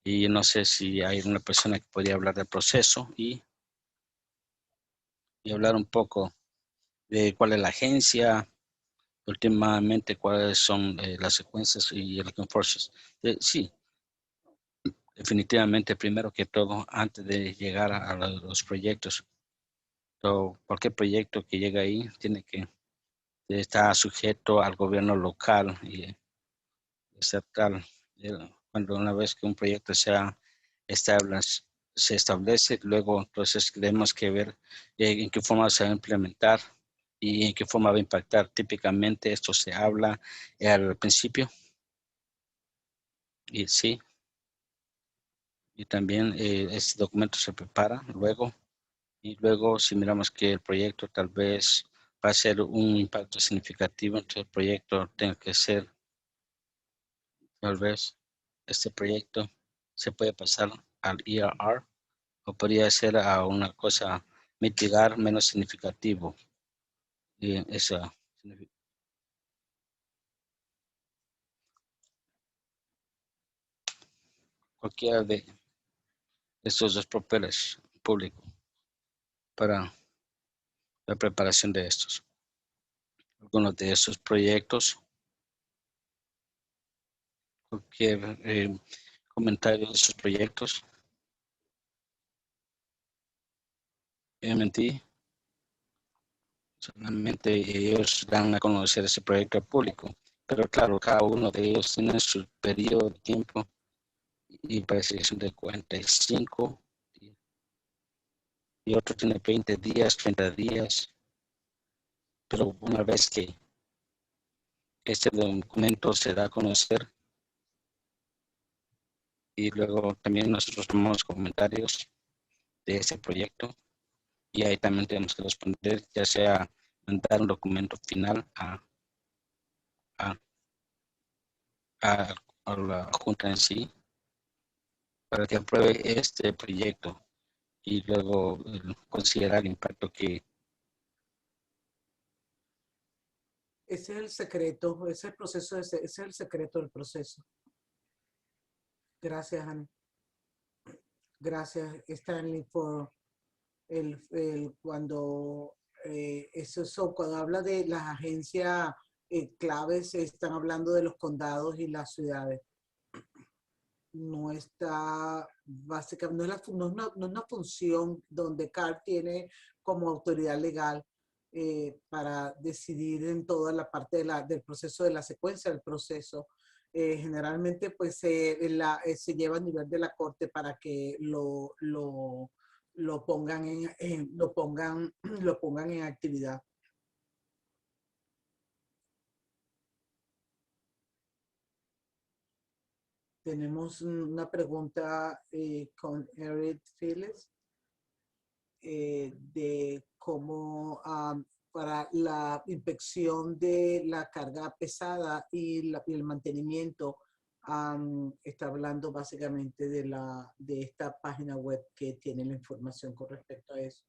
Y no sé si hay una persona que podría hablar del proceso y hablar un poco de cuál es la agencia, últimamente cuáles son las secuencias y el enforces. Sí, definitivamente, primero que todo, antes de llegar a los proyectos, cualquier proyecto que llegue ahí tiene que estar sujeto al gobierno local y estatal. Cuando una vez que un proyecto se establece, luego entonces tenemos que ver en qué forma se va a implementar y en qué forma va a impactar. Típicamente esto se habla al principio y sí, y también este documento se prepara luego. Y luego, si miramos que el proyecto tal vez va a ser un impacto significativo, entonces el proyecto tiene que ser, tal vez, este proyecto se puede pasar al ERR o podría ser a una cosa mitigar menos significativo. Y esa, cualquiera de estos 2 papeles públicos para la preparación de estos. Algunos de estos proyectos, cualquier comentario de estos proyectos, MT, solamente ellos dan a conocer ese proyecto al público. Pero claro, cada uno de ellos tiene su periodo de tiempo y parece que son de 45 y otro tiene 20 días, 30 días. Pero una vez que este documento se da a conocer y luego también nosotros tomamos comentarios de ese proyecto y ahí también tenemos que responder, ya sea mandar un documento final a, a la Junta en sí para que apruebe este proyecto y luego considerar el impacto que... Ese es el secreto, ese es el proceso, ese es el secreto del proceso. Gracias, Ana. Gracias, Stanley, por cuando cuando habla de las agencias claves, están hablando de los condados y las ciudades. No está básicamente, no es una función donde CAR tiene como autoridad legal para decidir en toda la parte del proceso, de la secuencia del proceso. Generalmente pues se lleva a nivel de la corte para que lo lo pongan lo pongan en actividad. Tenemos una pregunta con Eric Phillips de cómo para la inspección de la carga pesada y el mantenimiento. Está hablando básicamente de esta página web que tiene la información con respecto a eso.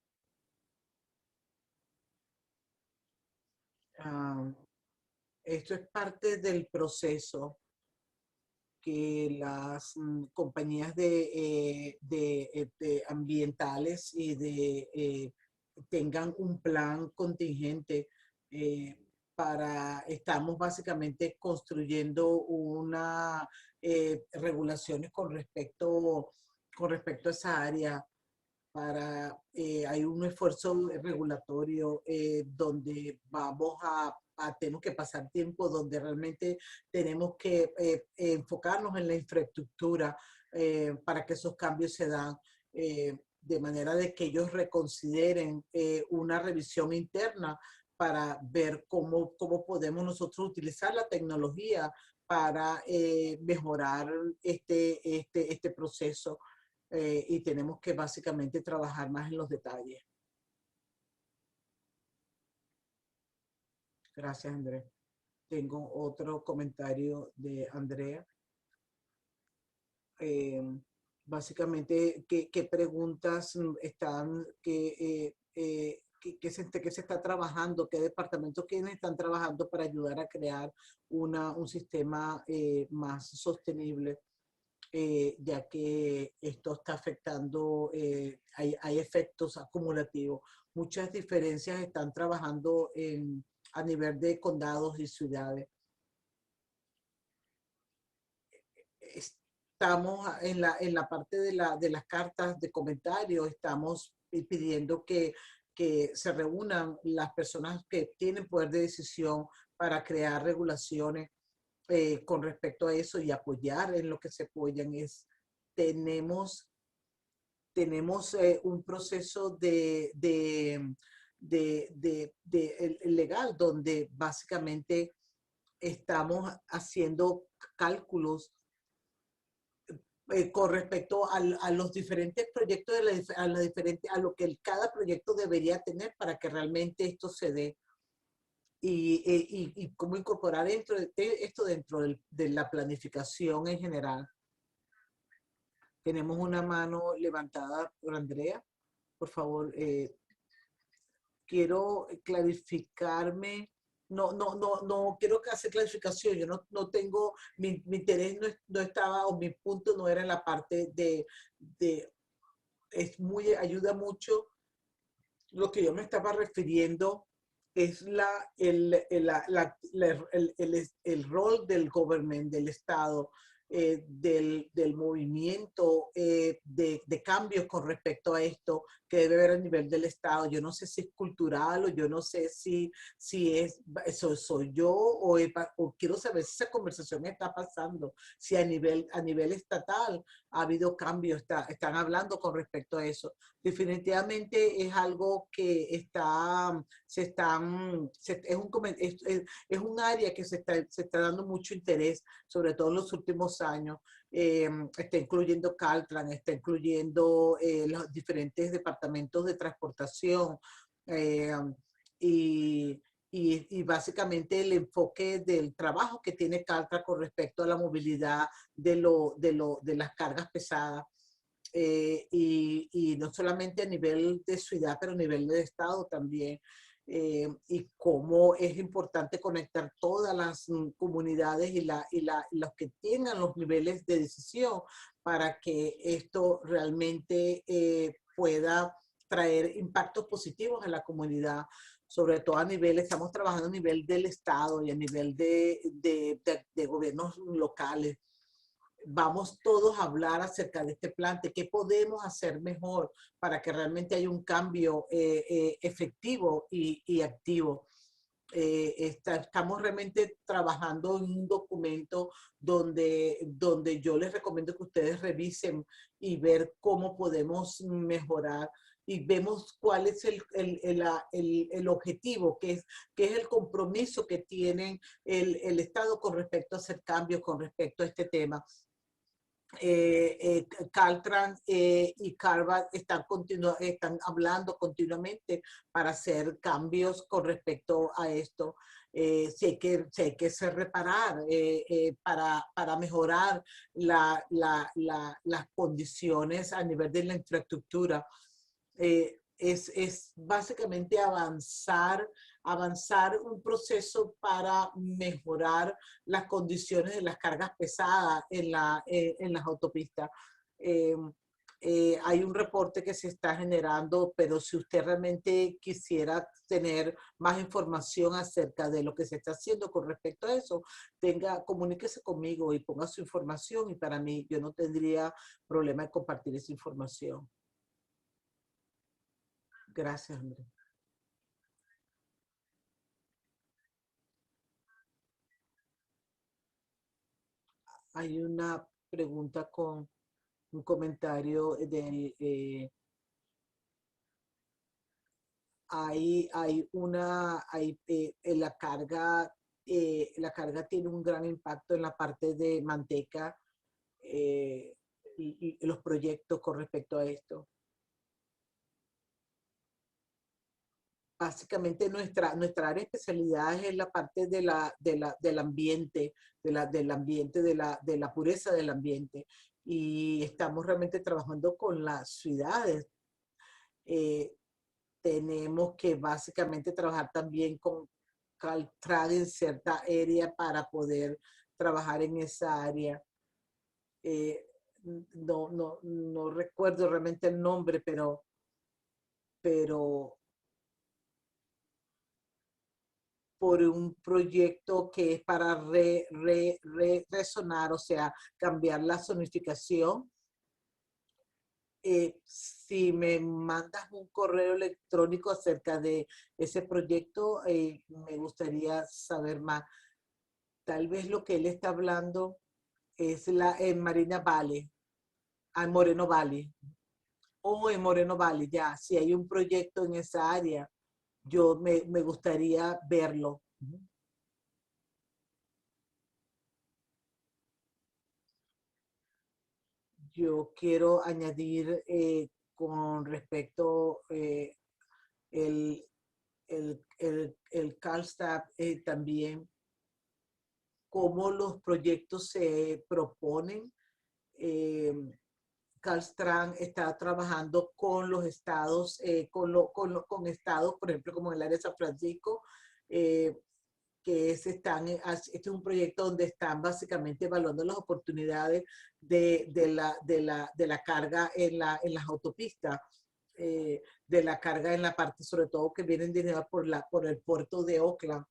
Esto es parte del proceso que las compañías de ambientales y tengan un plan contingente estamos básicamente construyendo una regulaciones con respecto a esa área. Hay un esfuerzo regulatorio donde tenemos que pasar tiempo, donde realmente tenemos que enfocarnos en la infraestructura para que esos cambios se dan, de manera de que ellos reconsideren una revisión interna para ver cómo podemos nosotros utilizar la tecnología para mejorar este proceso. Y tenemos que básicamente trabajar más en los detalles. Gracias, Andrea. Tengo otro comentario de Andrea. Básicamente, ¿qué preguntas están, qué se está trabajando, qué departamentos quiénes están trabajando para ayudar a crear un sistema más sostenible? Ya que esto está afectando, hay efectos acumulativos. Muchas diferencias están trabajando a nivel de condados y ciudades. Estamos en la parte de las cartas de comentarios, estamos pidiendo que se reúnan las personas que tienen poder de decisión para crear regulaciones con respecto a eso y apoyar en lo que se apoyan. Tenemos un proceso legal donde básicamente estamos haciendo cálculos con respecto a los diferentes proyectos, a lo que cada proyecto debería tener para que realmente esto se dé. Y cómo incorporar esto dentro de la planificación en general. Tenemos una mano levantada por Andrea. Por favor, quiero clarificarme. No quiero hacer clarificación. Yo no tengo, mi interés no estaba, o mi punto no era en la parte ayuda mucho. Lo que yo me estaba refiriendo es el rol del gobierno, del Estado, del movimiento de cambios con respecto a esto que debe haber a nivel del Estado. Yo no sé si es cultural o yo no sé si eso soy yo o quiero saber si esa conversación está pasando, si a nivel estatal ha habido cambios, están hablando con respecto a eso. Definitivamente es algo que es un área que se está dando mucho interés, sobre todo en los últimos años. Está incluyendo Caltrans, está incluyendo los diferentes departamentos de transportación y básicamente el enfoque del trabajo que tiene Caltrans con respecto a la movilidad de las cargas pesadas. Y no solamente a nivel de ciudad, pero a nivel de estado también. Y cómo es importante conectar todas las comunidades y los que tengan los niveles de decisión para que esto realmente pueda traer impactos positivos a la comunidad, sobre todo estamos trabajando a nivel del estado y a nivel de gobiernos locales. Vamos todos a hablar acerca de este plan, de qué podemos hacer mejor para que realmente haya un cambio efectivo y activo. Estamos realmente trabajando en un documento donde yo les recomiendo que ustedes revisen y ver cómo podemos mejorar y vemos cuál es el objetivo, que es el compromiso que tienen el Estado con respecto a hacer cambios con respecto a este tema. Caltrans y Carvad están hablando continuamente para hacer cambios con respecto a esto. Si hay que reparar para mejorar las condiciones a nivel de la infraestructura. Es básicamente avanzar un proceso para mejorar las condiciones de las cargas pesadas en las autopistas. Hay un reporte que se está generando, pero si usted realmente quisiera tener más información acerca de lo que se está haciendo con respecto a eso, comuníquese conmigo y ponga su información, y para mí yo no tendría problema en compartir esa información. Gracias, Andrés. Hay una pregunta con un comentario de la carga tiene un gran impacto en la parte de manteca y los proyectos con respecto a esto. Básicamente nuestra área de especialidad es la parte del ambiente, de la pureza del ambiente, y estamos realmente trabajando con las ciudades. Tenemos que básicamente trabajar también con Caltrans en cierta área para poder trabajar en esa área. No recuerdo realmente el nombre, pero por un proyecto que es para resonar, o sea, cambiar la sonificación. Si me mandas un correo electrónico acerca de ese proyecto, me gustaría saber más. Tal vez lo que él está hablando es en Marina Valley, en Moreno Valley. O en Moreno Valley, ya. Si hay un proyecto en esa área, yo me gustaría verlo. Yo quiero añadir con respecto el CalSTAP también, cómo los proyectos se proponen. Caltrans está trabajando con los estados, con estados, por ejemplo, como en el área de San Francisco, que este es un proyecto donde están básicamente evaluando las oportunidades de la carga en las autopistas, de la carga en la parte, sobre todo que vienen dirigidas por el puerto de Oakland,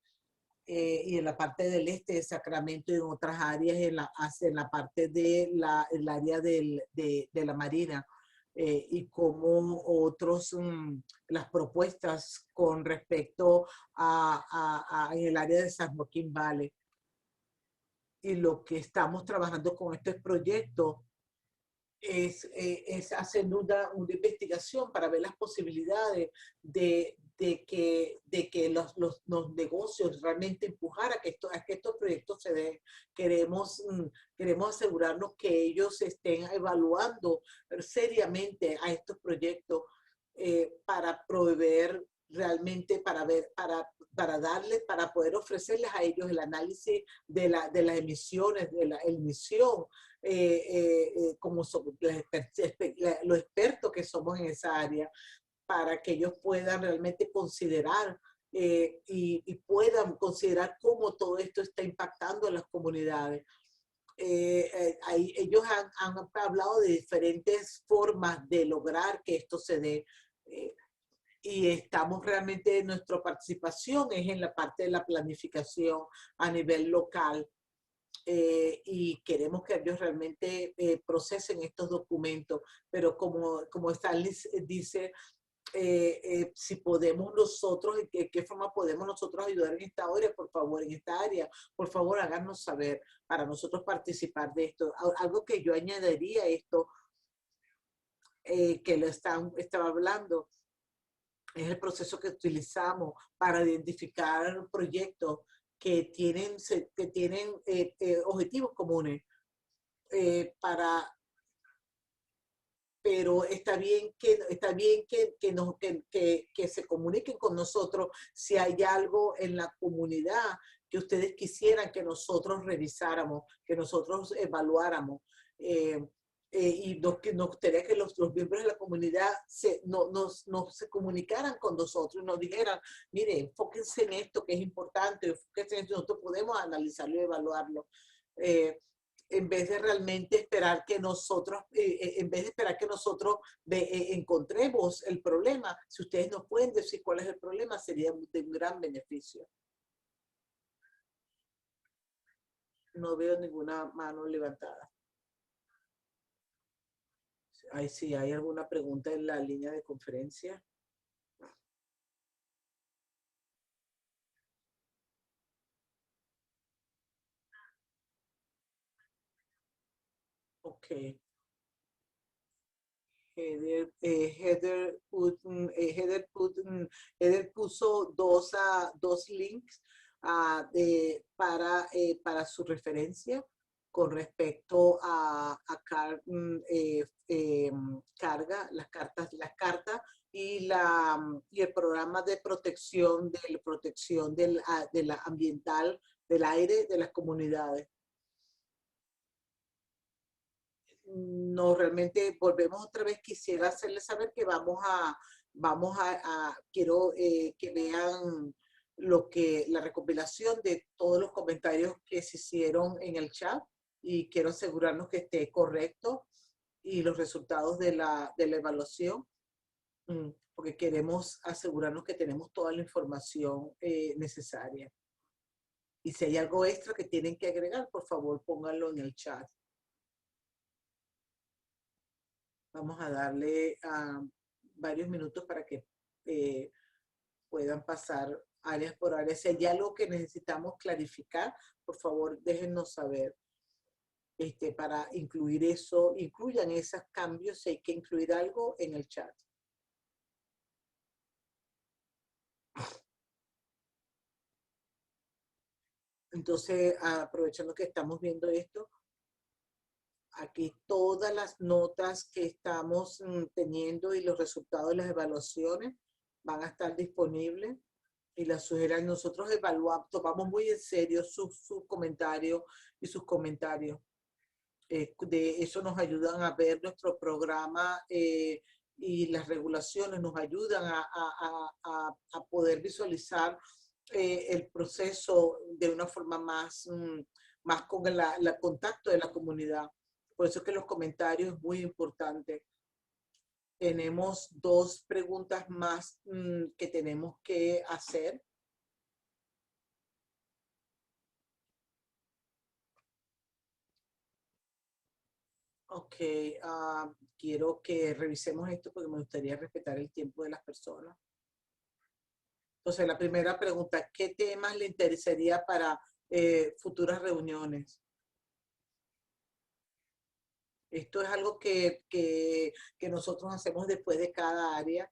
y en la parte del este de Sacramento y en otras áreas en la parte del área de la Marina, y como las propuestas con respecto en el área de San Joaquín Valley. Y lo que estamos trabajando con estos proyectos es hacer una investigación para ver las posibilidades de que los negocios realmente empujar a que estos proyectos se den. Queremos asegurarnos que ellos estén evaluando seriamente a estos proyectos para proveer realmente, para poder ofrecerles a ellos el análisis de las emisiones, de la emisión, como los expertos que somos en esa área, para que ellos puedan realmente considerar y puedan considerar cómo todo esto está impactando en las comunidades. Ellos han hablado de diferentes formas de lograr que esto se dé. Y estamos realmente, nuestra participación es en la parte de la planificación a nivel local, y queremos que ellos realmente procesen estos documentos, pero como Stanley dice, si podemos nosotros, en qué forma podemos nosotros ayudar en esta área, por favor, en esta área, por favor, háganos saber para nosotros participar de esto. Algo que yo añadiría a esto, que lo estaba hablando, es el proceso que utilizamos para identificar proyectos que tienen objetivos comunes. Pero está bien que se comuniquen con nosotros si hay algo en la comunidad que ustedes quisieran que nosotros revisáramos, que nosotros evaluáramos. Y nos gustaría que los miembros de la comunidad se comunicaran con nosotros y nos dijeran, mire, enfóquense en esto que es importante, enfóquense en esto, nosotros podemos analizarlo y evaluarlo. En vez de realmente esperar que nosotros, encontremos el problema, si ustedes nos pueden decir cuál es el problema, sería de un gran beneficio. No veo ninguna mano levantada. Si hay alguna pregunta en la línea de conferencia. Ok. Heather puso dos links para su referencia con respecto a carga, las cartas y el programa de protección del ambiental, del aire de las comunidades. No, realmente volvemos otra vez. Quisiera hacerles saber que quiero que vean la recopilación de todos los comentarios que se hicieron en el chat y quiero asegurarnos que esté correcto y los resultados de la evaluación, porque queremos asegurarnos que tenemos toda la información necesaria. Y si hay algo extra que tienen que agregar, por favor, pónganlo en el chat. Vamos a darle varios minutos para que puedan pasar áreas por áreas. Si hay algo que necesitamos clarificar, por favor, déjennos saber. Para incluir eso, incluyan esos cambios, si hay que incluir algo en el chat. Entonces, aprovechando que estamos viendo esto, aquí todas las notas que estamos teniendo y los resultados de las evaluaciones van a estar disponibles y las sugerencias. Nosotros tomamos muy en serio sus comentarios y sus comentarios. De eso nos ayudan a ver nuestro programa y las regulaciones nos ayudan a poder visualizar el proceso de una forma más con el contacto de la comunidad. Por eso es que los comentarios es muy importante. Tenemos dos preguntas más que tenemos que hacer. Ok, quiero que revisemos esto porque me gustaría respetar el tiempo de las personas. Entonces, la primera pregunta, ¿qué temas le interesaría para futuras reuniones? Esto es algo que nosotros hacemos después de cada área.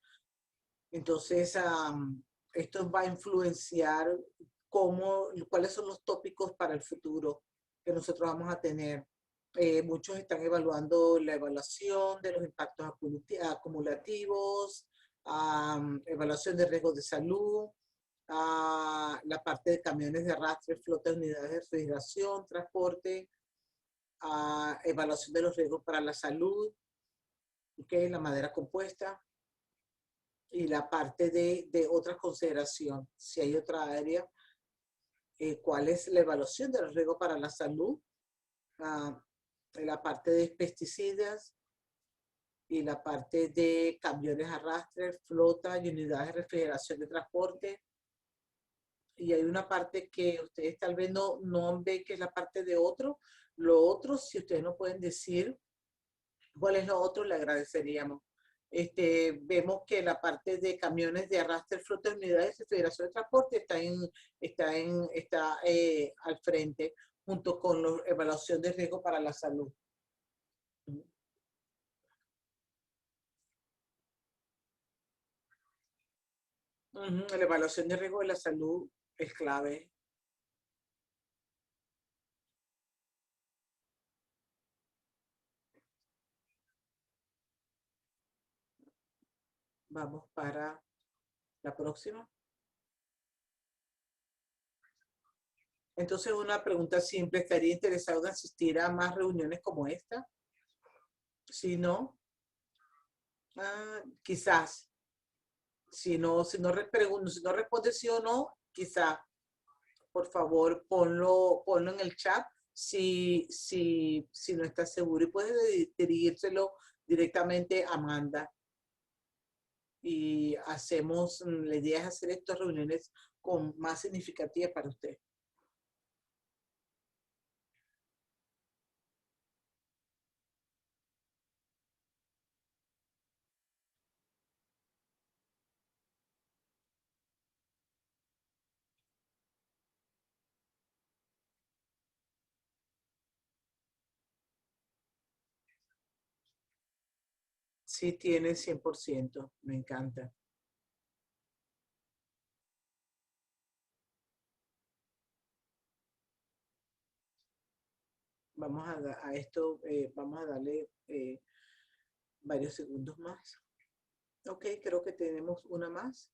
Entonces, esto va a influenciar cuáles son los tópicos para el futuro que nosotros vamos a tener. Muchos están evaluando la evaluación de los impactos acumulativos, evaluación de riesgos de salud, la parte de camiones de arrastre, flota de unidades de refrigeración, transporte, evaluación de los riesgos para la salud, la madera compuesta y la parte de otras consideraciones. Si hay otra área, ¿cuál es la evaluación de los riesgos para la salud? La parte de pesticidas y la parte de camiones arrastre, flota y unidades de refrigeración de transporte. Y hay una parte que ustedes tal vez no ven, que es la parte de otro. Lo otro, si ustedes no pueden decir cuál es lo otro, le agradeceríamos. Vemos que la parte de camiones de arrastre, flotas, unidades de Federación de Transporte está al frente, junto con la evaluación de riesgo para la salud. La evaluación de riesgo de la salud es clave. Vamos para la próxima. Entonces, una pregunta simple, ¿estaría interesado en asistir a más reuniones como esta? Si no, quizás. Si no responde sí o no, quizás, por favor, ponlo en el chat si no estás seguro. Y puedes dirigírselo directamente a Amanda. Y la idea es hacer estas reuniones con más significativas para usted. Sí tiene 100%, me encanta. Vamos a esto, vamos a darle varios segundos más. Ok, creo que tenemos una más.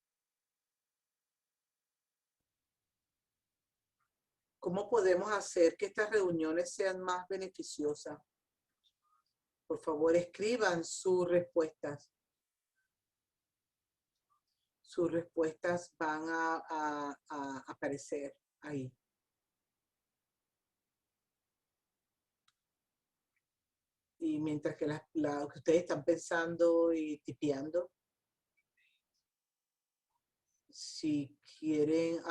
¿Cómo podemos hacer que estas reuniones sean más beneficiosas? Por favor, escriban sus respuestas. Sus respuestas van a aparecer ahí. Y mientras que que ustedes están pensando y tipeando, si quieren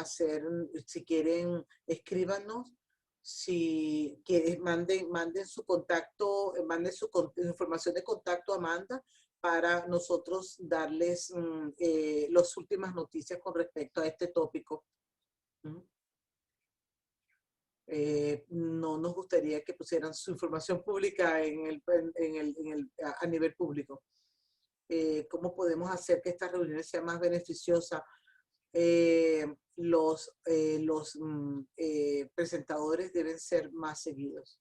escríbanos. Si quieren, manden su contacto, información de contacto a Amanda para nosotros darles las últimas noticias con respecto a este tópico. No nos gustaría que pusieran su información pública a nivel público. ¿Cómo podemos hacer que estas reuniones sean más beneficiosas? Los presentadores deben ser más seguidos.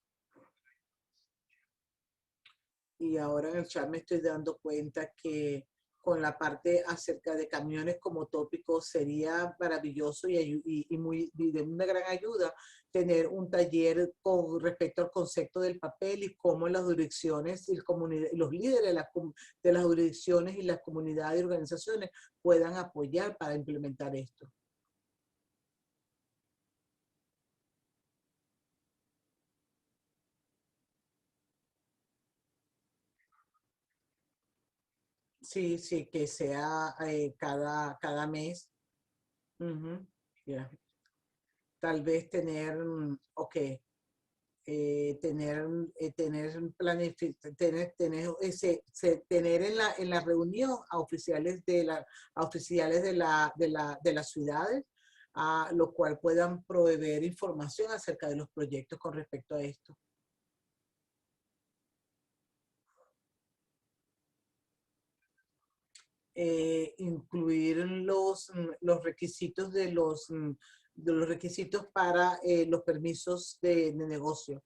Y ahora en el chat me estoy dando cuenta que con la parte acerca de camiones como tópico sería maravilloso y de una gran ayuda tener un taller con respecto al concepto del papel y cómo las jurisdicciones y los líderes de las jurisdicciones y las comunidades y organizaciones puedan apoyar para implementar esto. Sí, sí, que sea cada mes. Yeah. Tal vez tener, tener en la reunión a oficiales de las ciudades, a lo cual puedan proveer información acerca de los proyectos con respecto a esto. Incluir los requisitos de los requisitos para los permisos de negocio.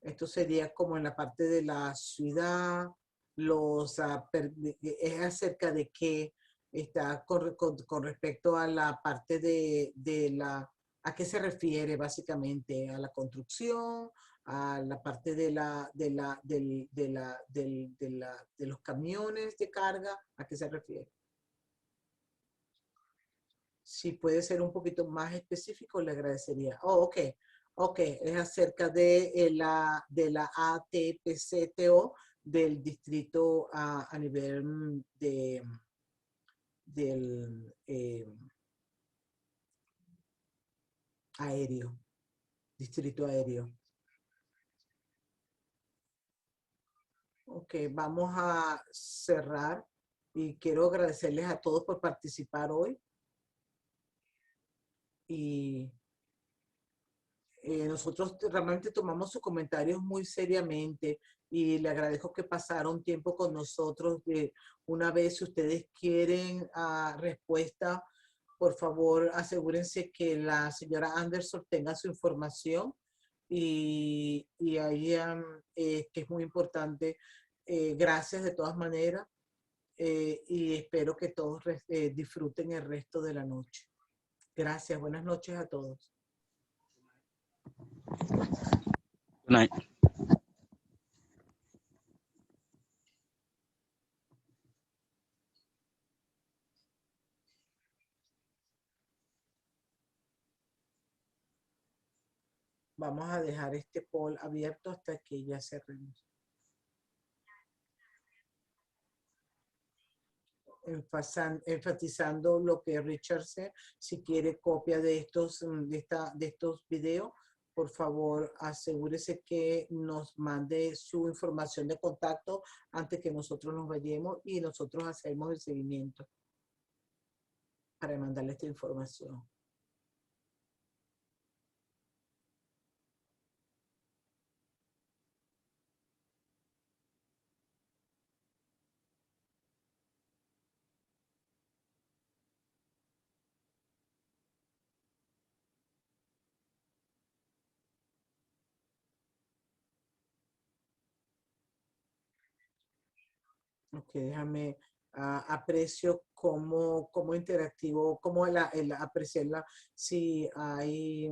Esto sería como en la parte de la ciudad, es acerca de qué está con respecto a la parte a qué se refiere básicamente, a la construcción, a la parte de los camiones de carga, ¿a qué se refiere? Si puede ser un poquito más específico, le agradecería. Oh, ok. Ok, es acerca de la ATPCTO del distrito a nivel del aéreo, distrito aéreo. Ok, vamos a cerrar y quiero agradecerles a todos por participar hoy. Y nosotros realmente tomamos sus comentarios muy seriamente y le agradezco que pasaron tiempo con nosotros. Una vez, si ustedes quieren respuesta, por favor, asegúrense que la señora Anderson tenga su información y ahí que es muy importante. Gracias de todas maneras y espero que todos disfruten el resto de la noche. Gracias, buenas noches a todos. Good night. Vamos a dejar este poll abierto hasta que ya cerremos. Enfatizando lo que Richard dice, si quiere copia de estos, de estos videos, por favor asegúrese que nos mande su información de contacto antes que nosotros nos vayamos y nosotros hacemos el seguimiento para mandarle esta información. Ok, déjame, aprecio cómo interactivo, cómo apreciarla, si hay,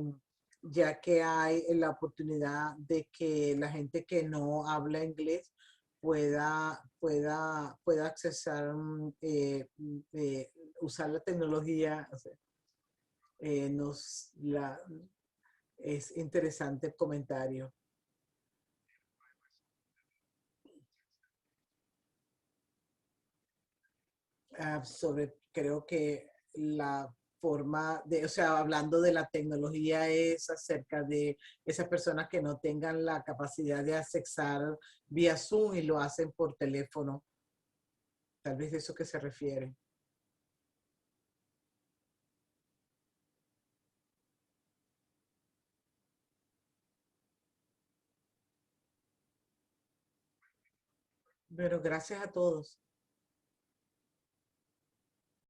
ya que hay la oportunidad de que la gente que no habla inglés pueda accesar, usar la tecnología. O sea, es interesante el comentario. Creo que la forma de, o sea, hablando de la tecnología es acerca de esas personas que no tengan la capacidad de accesar vía Zoom y lo hacen por teléfono. Tal vez de eso que se refiere. Pero gracias a todos.